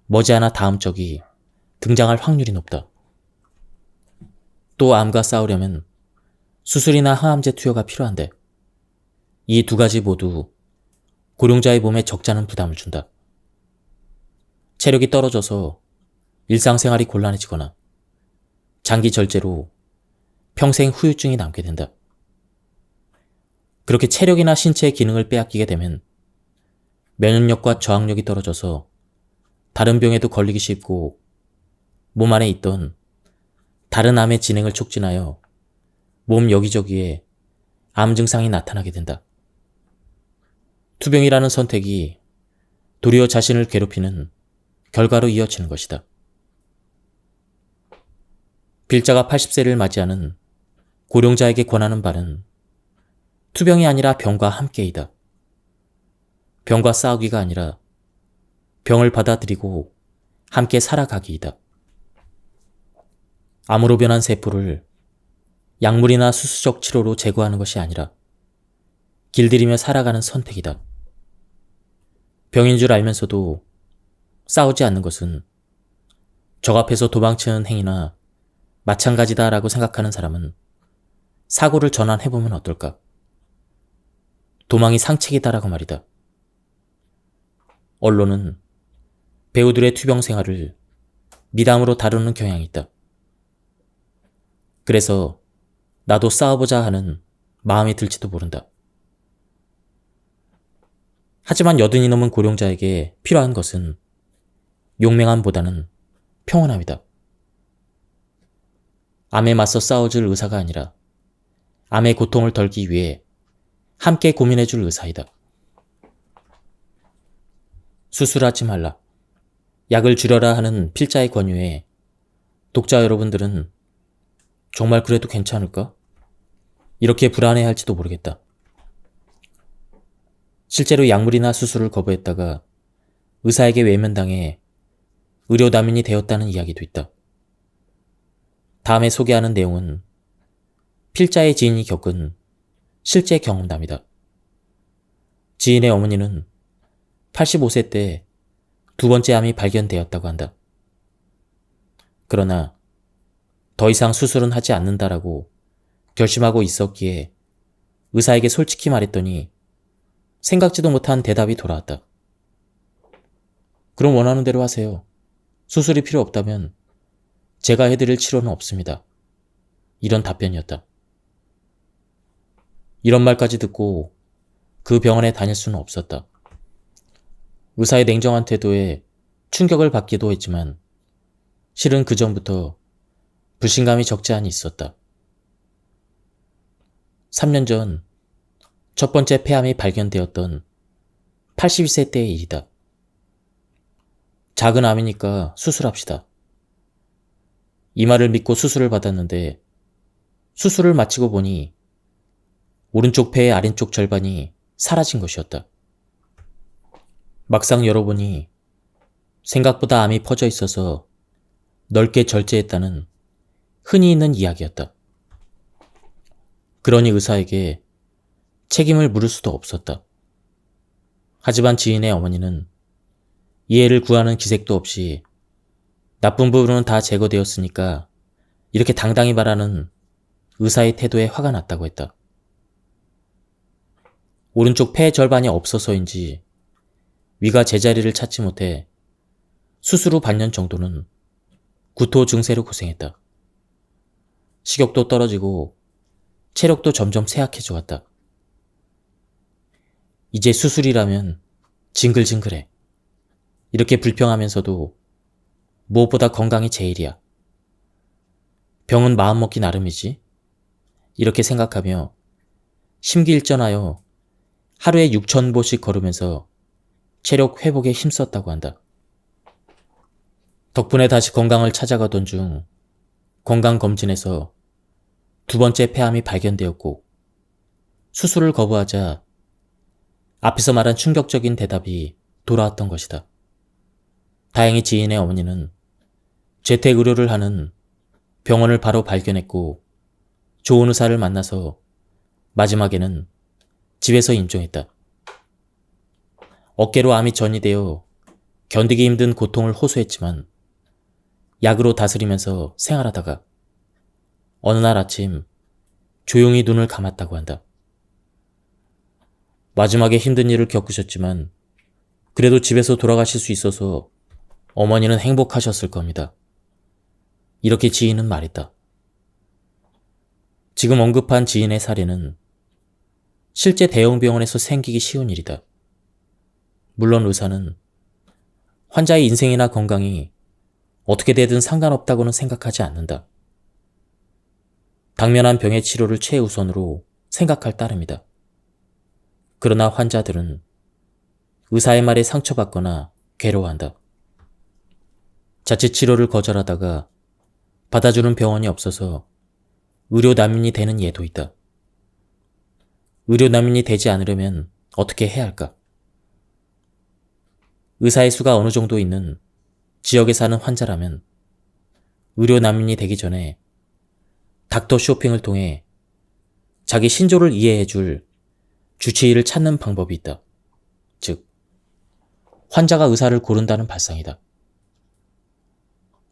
머지않아 다음 적이 등장할 확률이 높다. 또 암과 싸우려면 수술이나 항암제 투여가 필요한데 이 두 가지 모두 고령자의 몸에 적잖은 부담을 준다. 체력이 떨어져서 일상생활이 곤란해지거나 장기 절제로 평생 후유증이 남게 된다. 그렇게 체력이나 신체의 기능을 빼앗기게 되면 면역력과 저항력이 떨어져서 다른 병에도 걸리기 쉽고 몸 안에 있던 다른 암의 진행을 촉진하여 몸 여기저기에 암 증상이 나타나게 된다. 투병이라는 선택이 도리어 자신을 괴롭히는 결과로 이어지는 것이다. 필자가 80세를 맞이하는 고령자에게 권하는 바는 투병이 아니라 병과 함께이다. 병과 싸우기가 아니라 병을 받아들이고 함께 살아가기이다. 암으로 변한 세포를 약물이나 수수적 치료로 제거하는 것이 아니라 길들이며 살아가는 선택이다. 병인 줄 알면서도 싸우지 않는 것은 적 앞에서 도망치는 행위나 마찬가지다라고 생각하는 사람은 사고를 전환해보면 어떨까? 도망이 상책이다라고 말이다. 언론은 배우들의 투병 생활을 미담으로 다루는 경향이 있다. 그래서 나도 싸워보자 하는 마음이 들지도 모른다. 하지만 여든이 넘은 고령자에게 필요한 것은 용맹함보다는 평온함이다. 암에 맞서 싸워줄 의사가 아니라 암의 고통을 덜기 위해 함께 고민해줄 의사이다. 수술하지 말라. 약을 줄여라 하는 필자의 권유에 독자 여러분들은 정말 그래도 괜찮을까? 이렇게 불안해할지도 모르겠다. 실제로 약물이나 수술을 거부했다가 의사에게 외면당해 의료담인이 되었다는 이야기도 있다. 다음에 소개하는 내용은 필자의 지인이 겪은 실제 경험담이다. 지인의 어머니는 85세 때 두 번째 암이 발견되었다고 한다. 그러나 더 이상 수술은 하지 않는다라고 결심하고 있었기에 의사에게 솔직히 말했더니 생각지도 못한 대답이 돌아왔다. 그럼 원하는 대로 하세요. 수술이 필요 없다면 제가 해드릴 치료는 없습니다. 이런 답변이었다. 이런 말까지 듣고 그 병원에 다닐 수는 없었다. 의사의 냉정한 태도에 충격을 받기도 했지만 실은 그 전부터 불신감이 적지 않이 있었다. 3년 전 첫 번째 폐암이 발견되었던 82세 때의 일이다. 작은 암이니까 수술합시다. 이 말을 믿고 수술을 받았는데 수술을 마치고 보니 오른쪽 폐의 아래쪽 절반이 사라진 것이었다. 막상 열어보니 생각보다 암이 퍼져 있어서 넓게 절제했다는 흔히 있는 이야기였다. 그러니 의사에게 책임을 물을 수도 없었다. 하지만 지인의 어머니는 이해를 구하는 기색도 없이 나쁜 부분은 다 제거되었으니까 이렇게 당당히 말하는 의사의 태도에 화가 났다고 했다. 오른쪽 폐 절반이 없어서인지 위가 제자리를 찾지 못해 수술 후 반년 정도는 구토 증세로 고생했다. 식욕도 떨어지고 체력도 점점 쇠약해져 왔다. 이제 수술이라면 징글징글해. 이렇게 불평하면서도 무엇보다 건강이 제일이야. 병은 마음먹기 나름이지. 이렇게 생각하며 심기일전하여 하루에 6,000보씩 걸으면서 체력 회복에 힘썼다고 한다. 덕분에 다시 건강을 찾아가던 중 건강검진에서 두 번째 폐암이 발견되었고 수술을 거부하자 앞에서 말한 충격적인 대답이 돌아왔던 것이다. 다행히 지인의 어머니는 재택의료를 하는 병원을 바로 발견했고 좋은 의사를 만나서 마지막에는 집에서 임종했다. 어깨로 암이 전이되어 견디기 힘든 고통을 호소했지만 약으로 다스리면서 생활하다가 어느 날 아침 조용히 눈을 감았다고 한다. 마지막에 힘든 일을 겪으셨지만 그래도 집에서 돌아가실 수 있어서 어머니는 행복하셨을 겁니다. 이렇게 지인은 말했다. 지금 언급한 지인의 사례는 실제 대형 병원에서 생기기 쉬운 일이다. 물론 의사는 환자의 인생이나 건강이 어떻게 되든 상관없다고는 생각하지 않는다. 당면한 병의 치료를 최우선으로 생각할 따름이다. 그러나 환자들은 의사의 말에 상처받거나 괴로워한다. 자칫 치료를 거절하다가 받아주는 병원이 없어서 의료 난민이 되는 예도 있다. 의료 난민이 되지 않으려면 어떻게 해야 할까? 의사의 수가 어느 정도 있는 지역에 사는 환자라면 의료 난민이 되기 전에 닥터 쇼핑을 통해 자기 신조를 이해해줄 주치의를 찾는 방법이 있다. 즉, 환자가 의사를 고른다는 발상이다.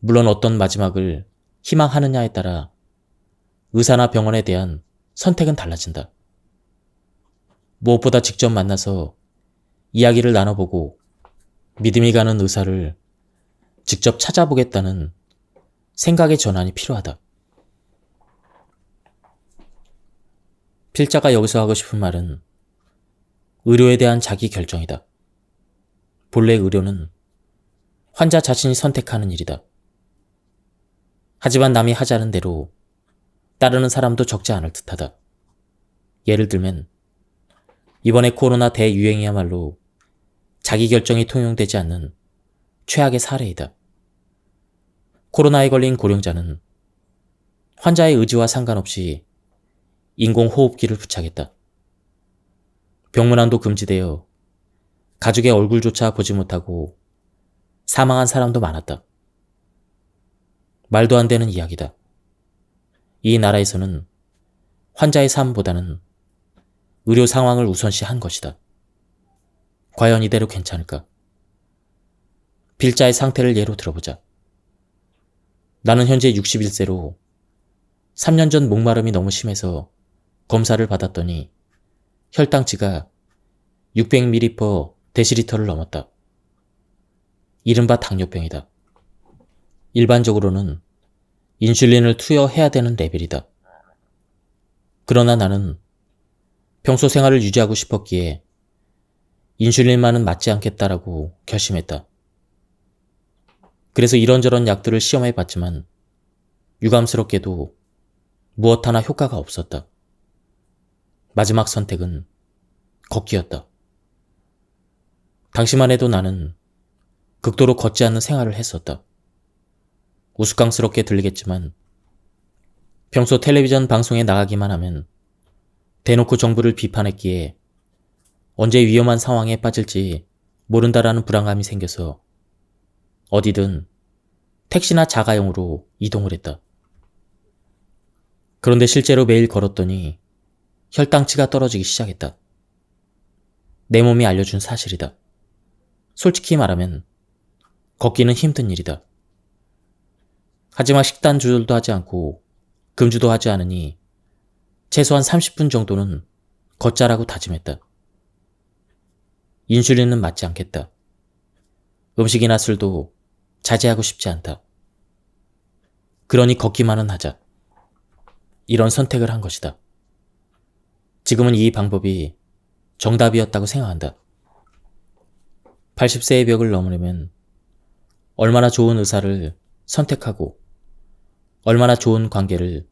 물론 어떤 마지막을 희망하느냐에 따라 의사나 병원에 대한 선택은 달라진다. 무엇보다 직접 만나서 이야기를 나눠보고 믿음이 가는 의사를 직접 찾아보겠다는 생각의 전환이 필요하다. 필자가 여기서 하고 싶은 말은 의료에 대한 자기 결정이다. 본래 의료는 환자 자신이 선택하는 일이다. 하지만 남이 하자는 대로 따르는 사람도 적지 않을 듯하다. 예를 들면 이번에 코로나 대유행이야말로 자기 결정이 통용되지 않는 최악의 사례이다. 코로나에 걸린 고령자는 환자의 의지와 상관없이 인공호흡기를 부착했다. 병문안도 금지되어 가족의 얼굴조차 보지 못하고 사망한 사람도 많았다. 말도 안 되는 이야기다. 이 나라에서는 환자의 삶보다는 의료 상황을 우선시한 것이다. 과연 이대로 괜찮을까? 필자의 상태를 예로 들어보자. 나는 현재 61세로 3년 전 목마름이 너무 심해서 검사를 받았더니 혈당치가 600ml/dl를 넘었다. 이른바 당뇨병이다. 일반적으로는 인슐린을 투여해야 되는 레벨이다. 그러나 나는 평소 생활을 유지하고 싶었기에 인슐린만은 맞지 않겠다라고 결심했다. 그래서 이런저런 약들을 시험해 봤지만 유감스럽게도 무엇 하나 효과가 없었다. 마지막 선택은 걷기였다. 당시만 해도 나는 극도로 걷지 않는 생활을 했었다. 우스꽝스럽게 들리겠지만 평소 텔레비전 방송에 나가기만 하면 대놓고 정부를 비판했기에 언제 위험한 상황에 빠질지 모른다라는 불안감이 생겨서 어디든 택시나 자가용으로 이동을 했다. 그런데 실제로 매일 걸었더니 혈당치가 떨어지기 시작했다. 내 몸이 알려준 사실이다. 솔직히 말하면 걷기는 힘든 일이다. 하지만 식단 조절도 하지 않고 금주도 하지 않으니 최소한 30분 정도는 걷자라고 다짐했다. 인슐린은 맞지 않겠다. 음식이나 술도 자제하고 싶지 않다. 그러니 걷기만은 하자. 이런 선택을 한 것이다. 지금은 이 방법이 정답이었다고 생각한다. 80세의 벽을 넘으려면 얼마나 좋은 의사를 선택하고 얼마나 좋은 관계를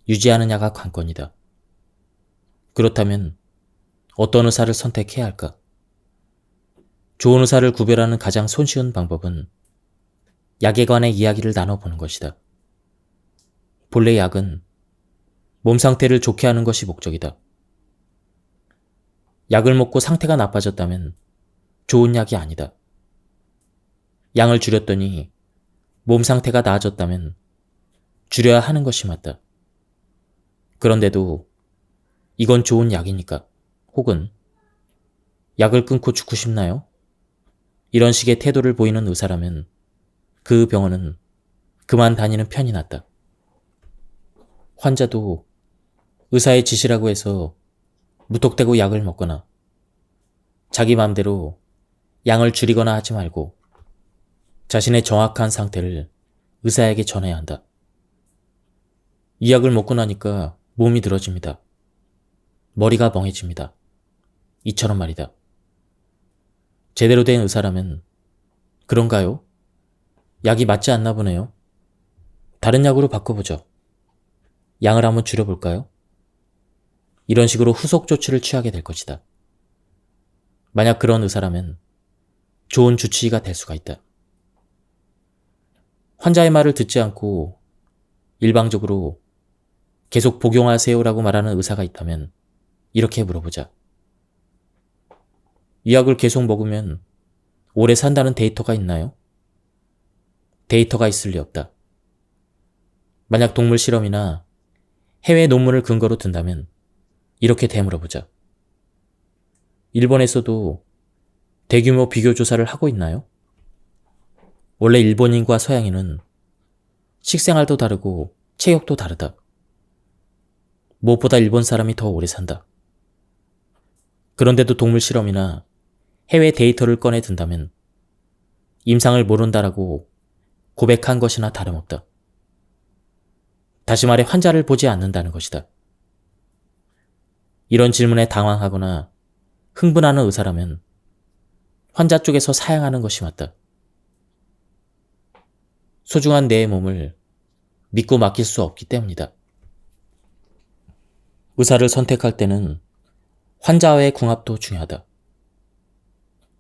유지하느냐가 관건이다. 그렇다면 어떤 의사를 선택해야 할까? 좋은 의사를 구별하는 가장 손쉬운 방법은 약에 관해 이야기를 나눠보는 것이다. 본래 약은 몸 상태를 좋게 하는 것이 목적이다. 약을 먹고 상태가 나빠졌다면 좋은 약이 아니다. 양을 줄였더니 몸 상태가 나아졌다면 줄여야 하는 것이 맞다. 그런데도 이건 좋은 약이니까 혹은 약을 끊고 죽고 싶나요? 이런 식의 태도를 보이는 의사라면 그 병원은 그만 다니는 편이 낫다. 환자도 의사의 지시라고 해서 무턱대고 약을 먹거나 자기 마음대로 양을 줄이거나 하지 말고 자신의 정확한 상태를 의사에게 전해야 한다. 이 약을 먹고 나니까 몸이 늘어집니다. 머리가 멍해집니다. 이처럼 말이다. 제대로 된 의사라면 그런가요? 약이 맞지 않나 보네요. 다른 약으로 바꿔보죠. 양을 한번 줄여볼까요? 이런 식으로 후속 조치를 취하게 될 것이다. 만약 그런 의사라면 좋은 주치의가 될 수가 있다. 환자의 말을 듣지 않고 일방적으로 계속 복용하세요라고 말하는 의사가 있다면 이렇게 물어보자. 이 약을 계속 먹으면 오래 산다는 데이터가 있나요? 데이터가 있을 리 없다. 만약 동물 실험이나 해외 논문을 근거로 든다면 이렇게 되물어보자. 일본에서도 대규모 비교 조사를 하고 있나요? 원래 일본인과 서양인은 식생활도 다르고 체격도 다르다. 무엇보다 일본 사람이 더 오래 산다. 그런데도 동물 실험이나 해외 데이터를 꺼내 든다면 임상을 모른다라고 고백한 것이나 다름없다. 다시 말해 환자를 보지 않는다는 것이다. 이런 질문에 당황하거나 흥분하는 의사라면 환자 쪽에서 사양하는 것이 맞다. 소중한 내 몸을 믿고 맡길 수 없기 때문이다. 의사를 선택할 때는 환자와의 궁합도 중요하다.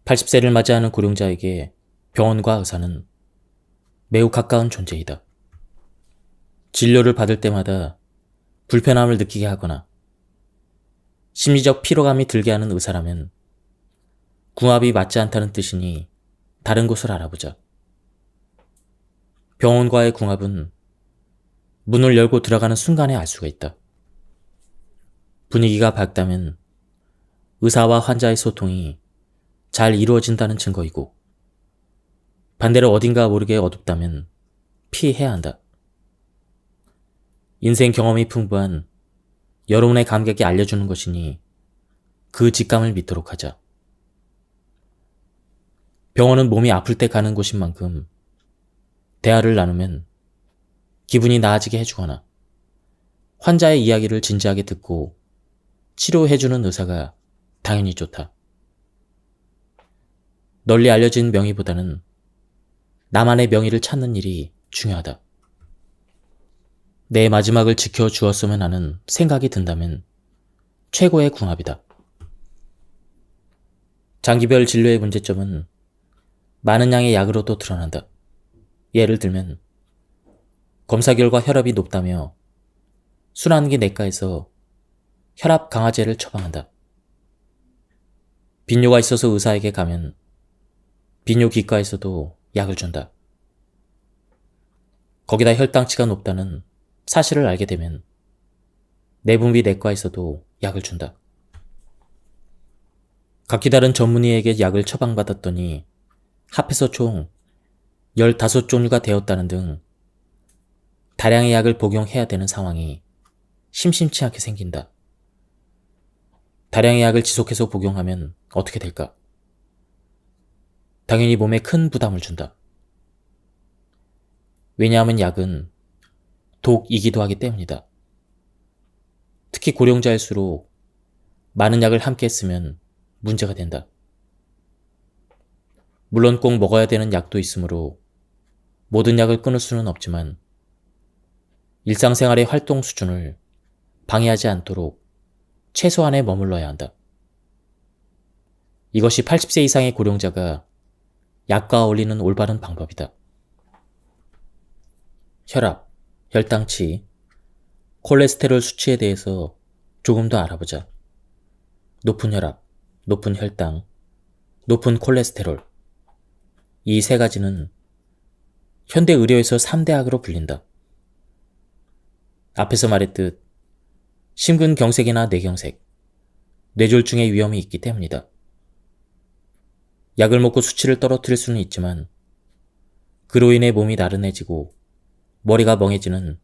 80세를 맞이하는 고령자에게 병원과 의사는 매우 가까운 존재이다. 진료를 받을 때마다 불편함을 느끼게 하거나 심리적 피로감이 들게 하는 의사라면 궁합이 맞지 않다는 뜻이니 다른 곳을 알아보자. 병원과의 궁합은 문을 열고 들어가는 순간에 알 수가 있다. 분위기가 밝다면 의사와 환자의 소통이 잘 이루어진다는 증거이고, 반대로 어딘가 모르게 어둡다면 피해야 한다. 인생 경험이 풍부한 여러분의 감각이 알려주는 것이니 그 직감을 믿도록 하자. 병원은 몸이 아플 때 가는 곳인 만큼 대화를 나누면 기분이 나아지게 해주거나 환자의 이야기를 진지하게 듣고 치료해주는 의사가 당연히 좋다. 널리 알려진 명의보다는 나만의 명의를 찾는 일이 중요하다. 내 마지막을 지켜주었으면 하는 생각이 든다면 최고의 궁합이다. 장기별 진료의 문제점은 많은 양의 약으로도 드러난다. 예를 들면 검사 결과 혈압이 높다며 순환기 내과에서 혈압 강화제를 처방한다. 빈뇨가 있어서 의사에게 가면 빈뇨기과에서도 약을 준다. 거기다 혈당치가 높다는 사실을 알게 되면 내분비 내과에서도 약을 준다. 각기 다른 전문의에게 약을 처방받았더니 합해서 총 15종류가 되었다는 등 다량의 약을 복용해야 되는 상황이 심심치 않게 생긴다. 다량의 약을 지속해서 복용하면 어떻게 될까? 당연히 몸에 큰 부담을 준다. 왜냐하면 약은 독이기도 하기 때문이다. 특히 고령자일수록 많은 약을 함께 쓰면 문제가 된다. 물론 꼭 먹어야 되는 약도 있으므로 모든 약을 끊을 수는 없지만 일상생활의 활동 수준을 방해하지 않도록 최소한에 머물러야 한다. 이것이 80세 이상의 고령자가 약과 어울리는 올바른 방법이다. 혈압, 혈당치, 콜레스테롤 수치에 대해서 조금 더 알아보자. 높은 혈압, 높은 혈당, 높은 콜레스테롤. 이 세 가지는 현대 의료에서 3대 악으로 불린다. 앞에서 말했듯 심근경색이나 뇌경색, 뇌졸중의 위험이 있기 때문이다. 약을 먹고 수치를 떨어뜨릴 수는 있지만 그로 인해 몸이 나른해지고 머리가 멍해지는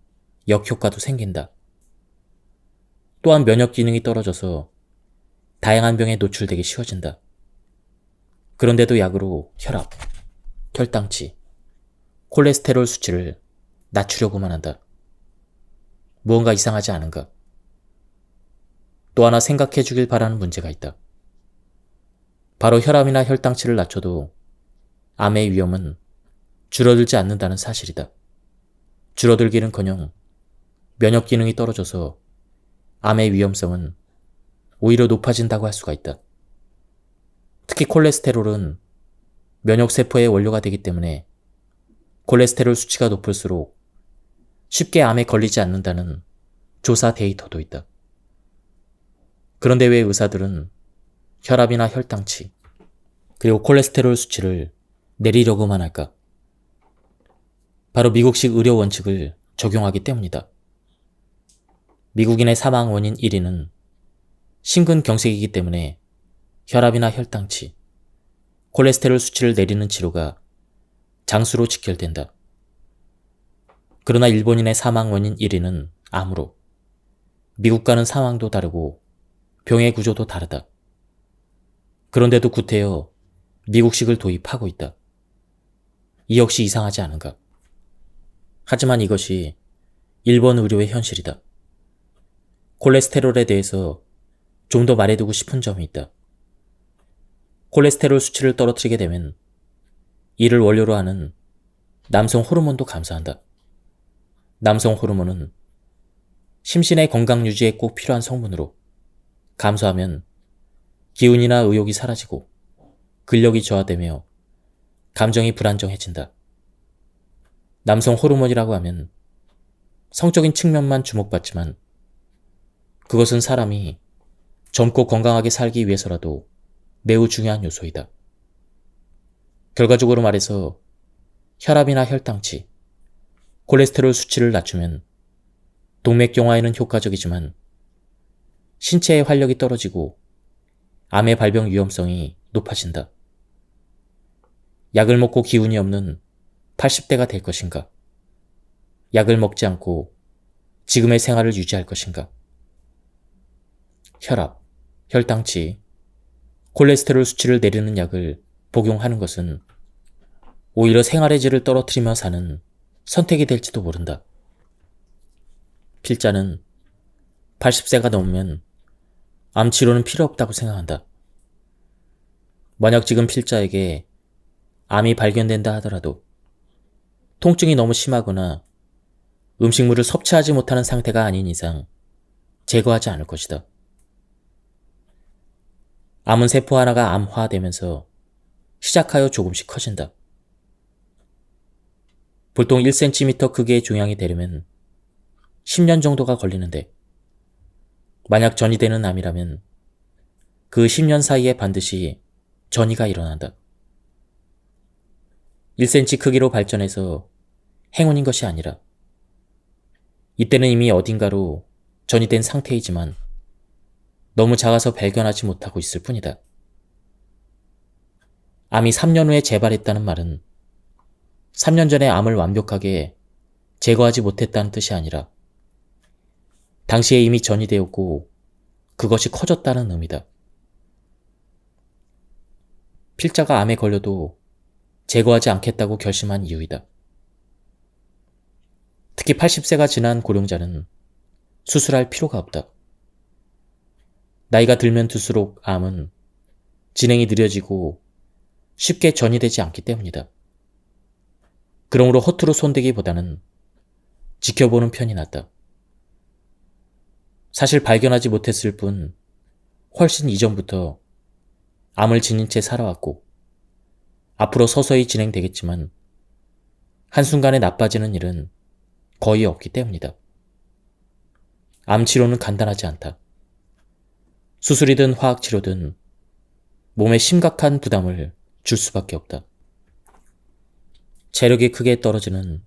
역효과도 생긴다. 또한 면역 기능이 떨어져서 다양한 병에 노출되기 쉬워진다. 그런데도 약으로 혈압, 혈당치, 콜레스테롤 수치를 낮추려고만 한다. 무언가 이상하지 않은가? 또 하나 생각해 주길 바라는 문제가 있다. 바로 혈압이나 혈당치를 낮춰도 암의 위험은 줄어들지 않는다는 사실이다. 줄어들기는커녕 면역 기능이 떨어져서 암의 위험성은 오히려 높아진다고 할 수가 있다. 특히 콜레스테롤은 면역세포의 원료가 되기 때문에 콜레스테롤 수치가 높을수록 쉽게 암에 걸리지 않는다는 조사 데이터도 있다. 그런데 왜 의사들은 혈압이나 혈당치, 그리고 콜레스테롤 수치를 내리려고만 할까? 바로 미국식 의료 원칙을 적용하기 때문이다. 미국인의 사망 원인 1위는 심근경색이기 때문에 혈압이나 혈당치, 콜레스테롤 수치를 내리는 치료가 장수로 직결된다. 그러나 일본인의 사망 원인 1위는 암으로, 미국과는 상황도 다르고 병의 구조도 다르다. 그런데도 구태여 미국식을 도입하고 있다. 이 역시 이상하지 않은가? 하지만 이것이 일본 의료의 현실이다. 콜레스테롤에 대해서 좀 더 말해두고 싶은 점이 있다. 콜레스테롤 수치를 떨어뜨리게 되면 이를 원료로 하는 남성 호르몬도 감소한다. 남성 호르몬은 심신의 건강 유지에 꼭 필요한 성분으로 감소하면 기운이나 의욕이 사라지고 근력이 저하되며 감정이 불안정해진다. 남성 호르몬이라고 하면 성적인 측면만 주목받지만 그것은 사람이 젊고 건강하게 살기 위해서라도 매우 중요한 요소이다. 결과적으로 말해서 혈압이나 혈당치, 콜레스테롤 수치를 낮추면 동맥경화에는 효과적이지만 신체의 활력이 떨어지고 암의 발병 위험성이 높아진다. 약을 먹고 기운이 없는 80대가 될 것인가? 약을 먹지 않고 지금의 생활을 유지할 것인가? 혈압, 혈당치, 콜레스테롤 수치를 내리는 약을 복용하는 것은 오히려 생활의 질을 떨어뜨리며 사는 선택이 될지도 모른다. 필자는 80세가 넘으면 암 치료는 필요 없다고 생각한다. 만약 지금 필자에게 암이 발견된다 하더라도 통증이 너무 심하거나 음식물을 섭취하지 못하는 상태가 아닌 이상 제거하지 않을 것이다. 암은 세포 하나가 암화되면서 시작하여 조금씩 커진다. 보통 1cm 크기의 종양이 되려면 10년 정도가 걸리는데 만약 전이되는 암이라면 그 10년 사이에 반드시 전이가 일어난다. 1cm 크기로 발전해서 행운인 것이 아니라 이때는 이미 어딘가로 전이된 상태이지만 너무 작아서 발견하지 못하고 있을 뿐이다. 암이 3년 후에 재발했다는 말은 3년 전에 암을 완벽하게 제거하지 못했다는 뜻이 아니라 당시에 이미 전이되었고 그것이 커졌다는 의미다. 필자가 암에 걸려도 제거하지 않겠다고 결심한 이유이다. 특히 80세가 지난 고령자는 수술할 필요가 없다. 나이가 들면 들수록 암은 진행이 느려지고 쉽게 전이되지 않기 때문이다. 그러므로 허투루 손대기보다는 지켜보는 편이 낫다. 사실 발견하지 못했을 뿐 훨씬 이전부터 암을 지닌 채 살아왔고 앞으로 서서히 진행되겠지만 한순간에 나빠지는 일은 거의 없기 때문이다. 암 치료는 간단하지 않다. 수술이든 화학치료든 몸에 심각한 부담을 줄 수밖에 없다. 체력이 크게 떨어지는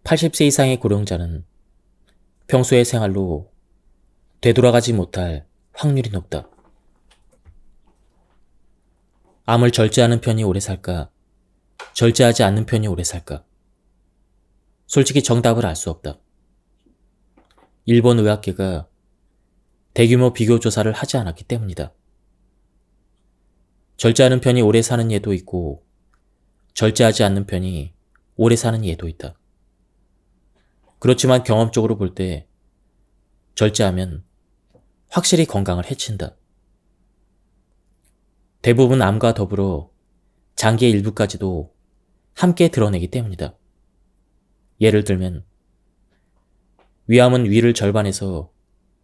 80세 이상의 고령자는 평소의 생활로 되돌아가지 못할 확률이 높다. 암을 절제하는 편이 오래 살까? 절제하지 않는 편이 오래 살까? 솔직히 정답을 알 수 없다. 일본 의학계가 대규모 비교 조사를 하지 않았기 때문이다. 절제하는 편이 오래 사는 예도 있고 절제하지 않는 편이 오래 사는 예도 있다. 그렇지만 경험적으로 볼 때 절제하면 확실히 건강을 해친다. 대부분 암과 더불어 장기의 일부까지도 함께 드러내기 때문이다. 예를 들면 위암은 위를 절반에서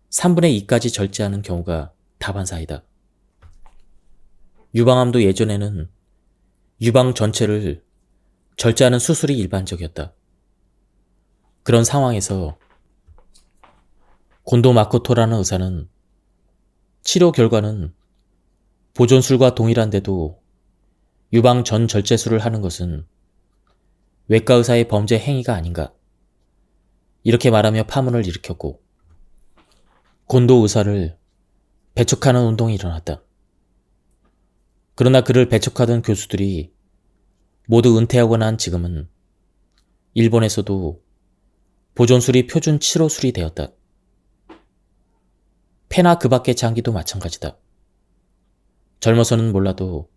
3분의 2까지 절제하는 경우가 다반사이다. 유방암도 예전에는 유방 전체를 절제하는 수술이 일반적이었다. 그런 상황에서 곤도 마코토라는 의사는 치료 결과는 보존술과 동일한데도 유방 전 절제술을 하는 것은 외과 의사의 범죄 행위가 아닌가 이렇게 말하며 파문을 일으켰고 곤도 의사를 배척하는 운동이 일어났다. 그러나 그를 배척하던 교수들이 모두 은퇴하고 난 지금은 일본에서도 보존술이 표준 치료술이 되었다. 폐나 그 밖의 장기도 마찬가지다. 젊어서는 몰라도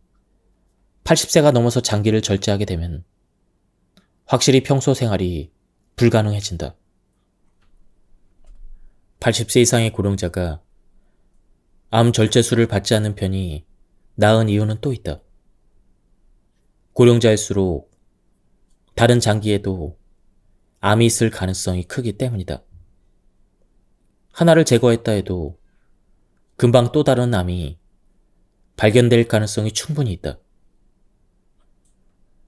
80세가 넘어서 장기를 절제하게 되면 확실히 평소 생활이 불가능해진다. 80세 이상의 고령자가 암 절제술을 받지 않는 편이 나은 이유는 또 있다. 고령자일수록 다른 장기에도 암이 있을 가능성이 크기 때문이다. 하나를 제거했다 해도 금방 또 다른 암이 발견될 가능성이 충분히 있다.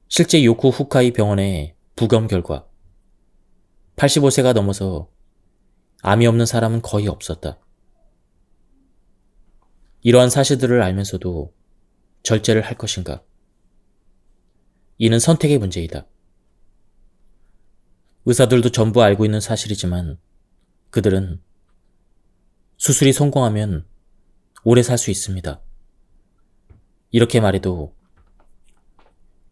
실제 요코 후카이 병원의 부검 결과 85세가 넘어서 암이 없는 사람은 거의 없었다. 이러한 사실들을 알면서도 절제를 할 것인가? 이는 선택의 문제이다. 의사들도 전부 알고 있는 사실이지만 그들은 수술이 성공하면 오래 살 수 있습니다. 이렇게 말해도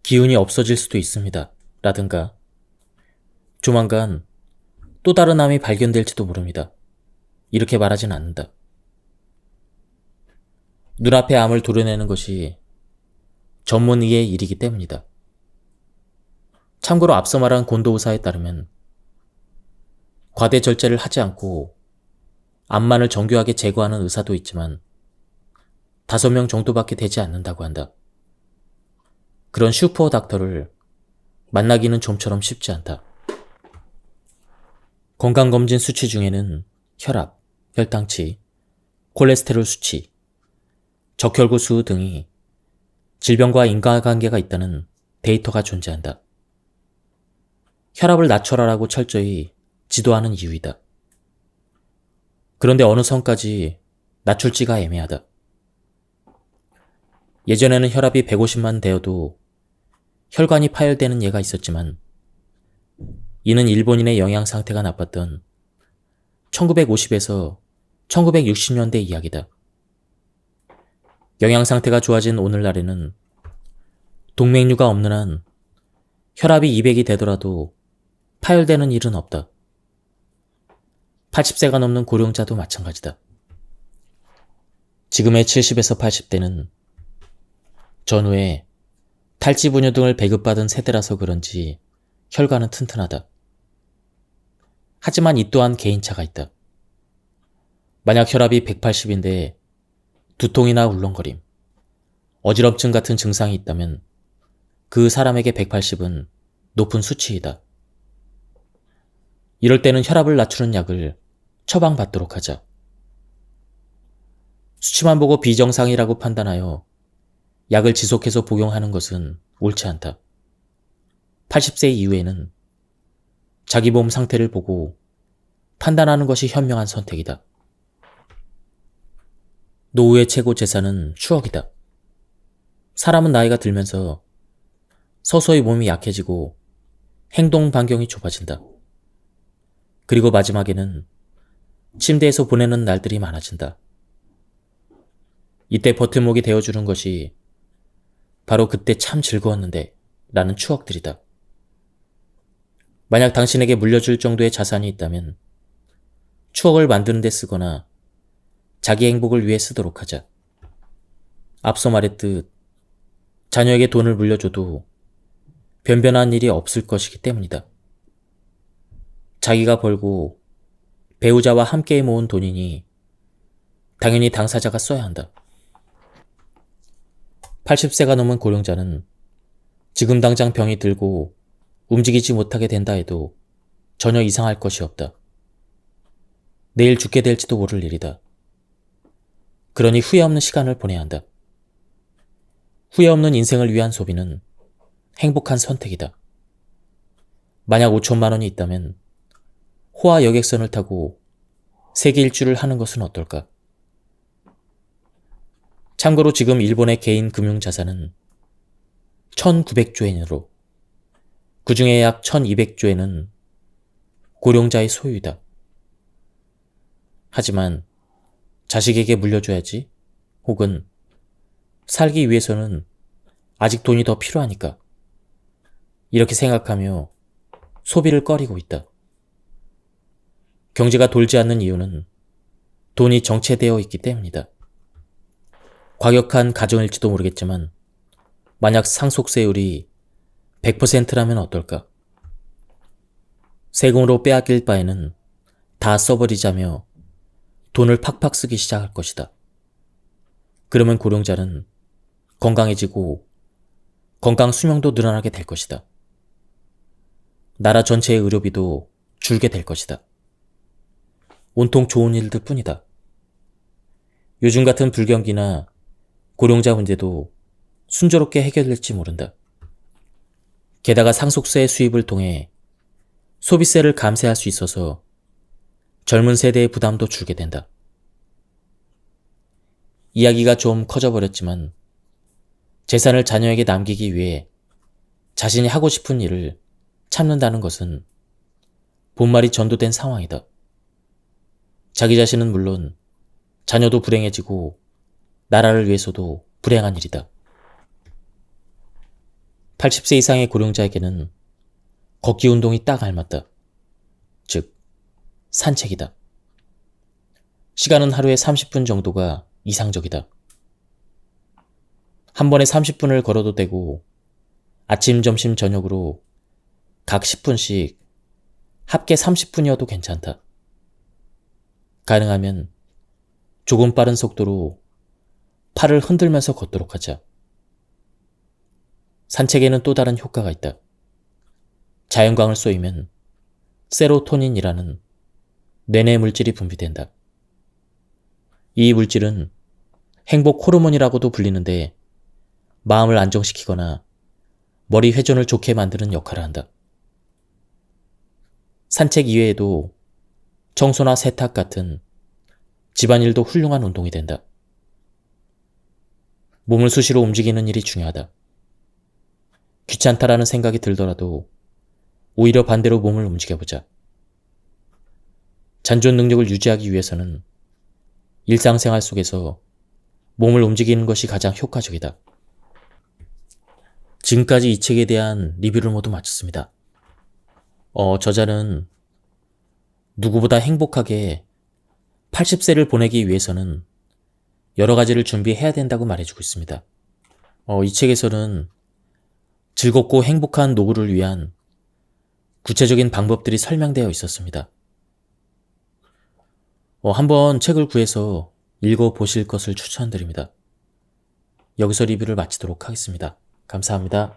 기운이 없어질 수도 있습니다. 라든가 조만간 또 다른 암이 발견될지도 모릅니다. 이렇게 말하진 않는다. 눈앞의 암을 도려내는 것이 전문의의 일이기 때문이다. 참고로 앞서 말한 곤도 의사에 따르면 과대 절제를 하지 않고 암만을 정교하게 제거하는 의사도 있지만 5명 정도밖에 되지 않는다고 한다. 그런 슈퍼 닥터를 만나기는 좀처럼 쉽지 않다. 건강검진 수치 중에는 혈압, 혈당치, 콜레스테롤 수치, 적혈구 수 등이 질병과 인과관계가 있다는 데이터가 존재한다. 혈압을 낮춰라라고 철저히 지도하는 이유이다. 그런데 어느 선까지 낮출지가 애매하다. 예전에는 혈압이 150만 되어도 혈관이 파열되는 예가 있었지만 이는 일본인의 영양 상태가 나빴던 1950에서 1960년대 이야기다. 영양 상태가 좋아진 오늘날에는 동맥류가 없는 한 혈압이 200이 되더라도 파열되는 일은 없다. 80세가 넘는 고령자도 마찬가지다. 지금의 70에서 80대는 전후에 탈지 분유 등을 배급받은 세대라서 그런지 혈관은 튼튼하다. 하지만 이 또한 개인차가 있다. 만약 혈압이 180인데 두통이나 울렁거림, 어지럼증 같은 증상이 있다면 그 사람에게 180은 높은 수치이다. 이럴 때는 혈압을 낮추는 약을 처방받도록 하자. 수치만 보고 비정상이라고 판단하여 약을 지속해서 복용하는 것은 옳지 않다. 80세 이후에는 자기 몸 상태를 보고 판단하는 것이 현명한 선택이다. 노후의 최고 재산은 추억이다. 사람은 나이가 들면서 서서히 몸이 약해지고 행동 반경이 좁아진다. 그리고 마지막에는 침대에서 보내는 날들이 많아진다. 이때 버팀목이 되어주는 것이 바로 그때 참 즐거웠는데 라는 추억들이다. 만약 당신에게 물려줄 정도의 자산이 있다면 추억을 만드는 데 쓰거나 자기 행복을 위해 쓰도록 하자. 앞서 말했듯 자녀에게 돈을 물려줘도 변변한 일이 없을 것이기 때문이다. 자기가 벌고 배우자와 함께 모은 돈이니 당연히 당사자가 써야 한다. 80세가 넘은 고령자는 지금 당장 병이 들고 움직이지 못하게 된다 해도 전혀 이상할 것이 없다. 내일 죽게 될지도 모를 일이다. 그러니 후회 없는 시간을 보내야 한다. 후회 없는 인생을 위한 소비는 행복한 선택이다. 만약 5천만 원이 있다면 호화 여객선을 타고 세계 일주를 하는 것은 어떨까? 참고로 지금 일본의 개인 금융자산은 1900조엔으로 그 중에 약 1200조엔은 고령자의 소유이다. 하지만 자식에게 물려줘야지 혹은 살기 위해서는 아직 돈이 더 필요하니까 이렇게 생각하며 소비를 꺼리고 있다. 경제가 돌지 않는 이유는 돈이 정체되어 있기 때문이다. 과격한 가정일지도 모르겠지만 만약 상속세율이 100%라면 어떨까? 세금으로 빼앗길 바에는 다 써버리자며 돈을 팍팍 쓰기 시작할 것이다. 그러면 고령자는 건강해지고 건강 수명도 늘어나게 될 것이다. 나라 전체의 의료비도 줄게 될 것이다. 온통 좋은 일들 뿐이다. 요즘 같은 불경기나 고령자 문제도 순조롭게 해결될지 모른다. 게다가 상속세 수입을 통해 소비세를 감세할 수 있어서 젊은 세대의 부담도 줄게 된다. 이야기가 좀 커져버렸지만 재산을 자녀에게 남기기 위해 자신이 하고 싶은 일을 참는다는 것은 본말이 전도된 상황이다. 자기 자신은 물론 자녀도 불행해지고 나라를 위해서도 불행한 일이다. 80세 이상의 고령자에게는 걷기 운동이 딱 알맞다. 즉, 산책이다. 시간은 하루에 30분 정도가 이상적이다. 한 번에 30분을 걸어도 되고 아침, 점심, 저녁으로 각 10분씩 합계 30분이어도 괜찮다. 가능하면 조금 빠른 속도로 팔을 흔들면서 걷도록 하자. 산책에는 또 다른 효과가 있다. 자연광을 쏘이면 세로토닌이라는 뇌내 물질이 분비된다. 이 물질은 행복 호르몬이라고도 불리는데 마음을 안정시키거나 머리 회전을 좋게 만드는 역할을 한다. 산책 이외에도 청소나 세탁 같은 집안일도 훌륭한 운동이 된다. 몸을 수시로 움직이는 일이 중요하다. 귀찮다라는 생각이 들더라도 오히려 반대로 몸을 움직여보자. 잔존 능력을 유지하기 위해서는 일상생활 속에서 몸을 움직이는 것이 가장 효과적이다. 지금까지 이 책에 대한 리뷰를 모두 마쳤습니다. 저자는 누구보다 행복하게 80세를 보내기 위해서는 여러 가지를 준비해야 된다고 말해주고 있습니다. 이 책에서는 즐겁고 행복한 노후를 위한 구체적인 방법들이 설명되어 있었습니다. 한번 책을 구해서 읽어보실 것을 추천드립니다. 여기서 리뷰를 마치도록 하겠습니다. 감사합니다.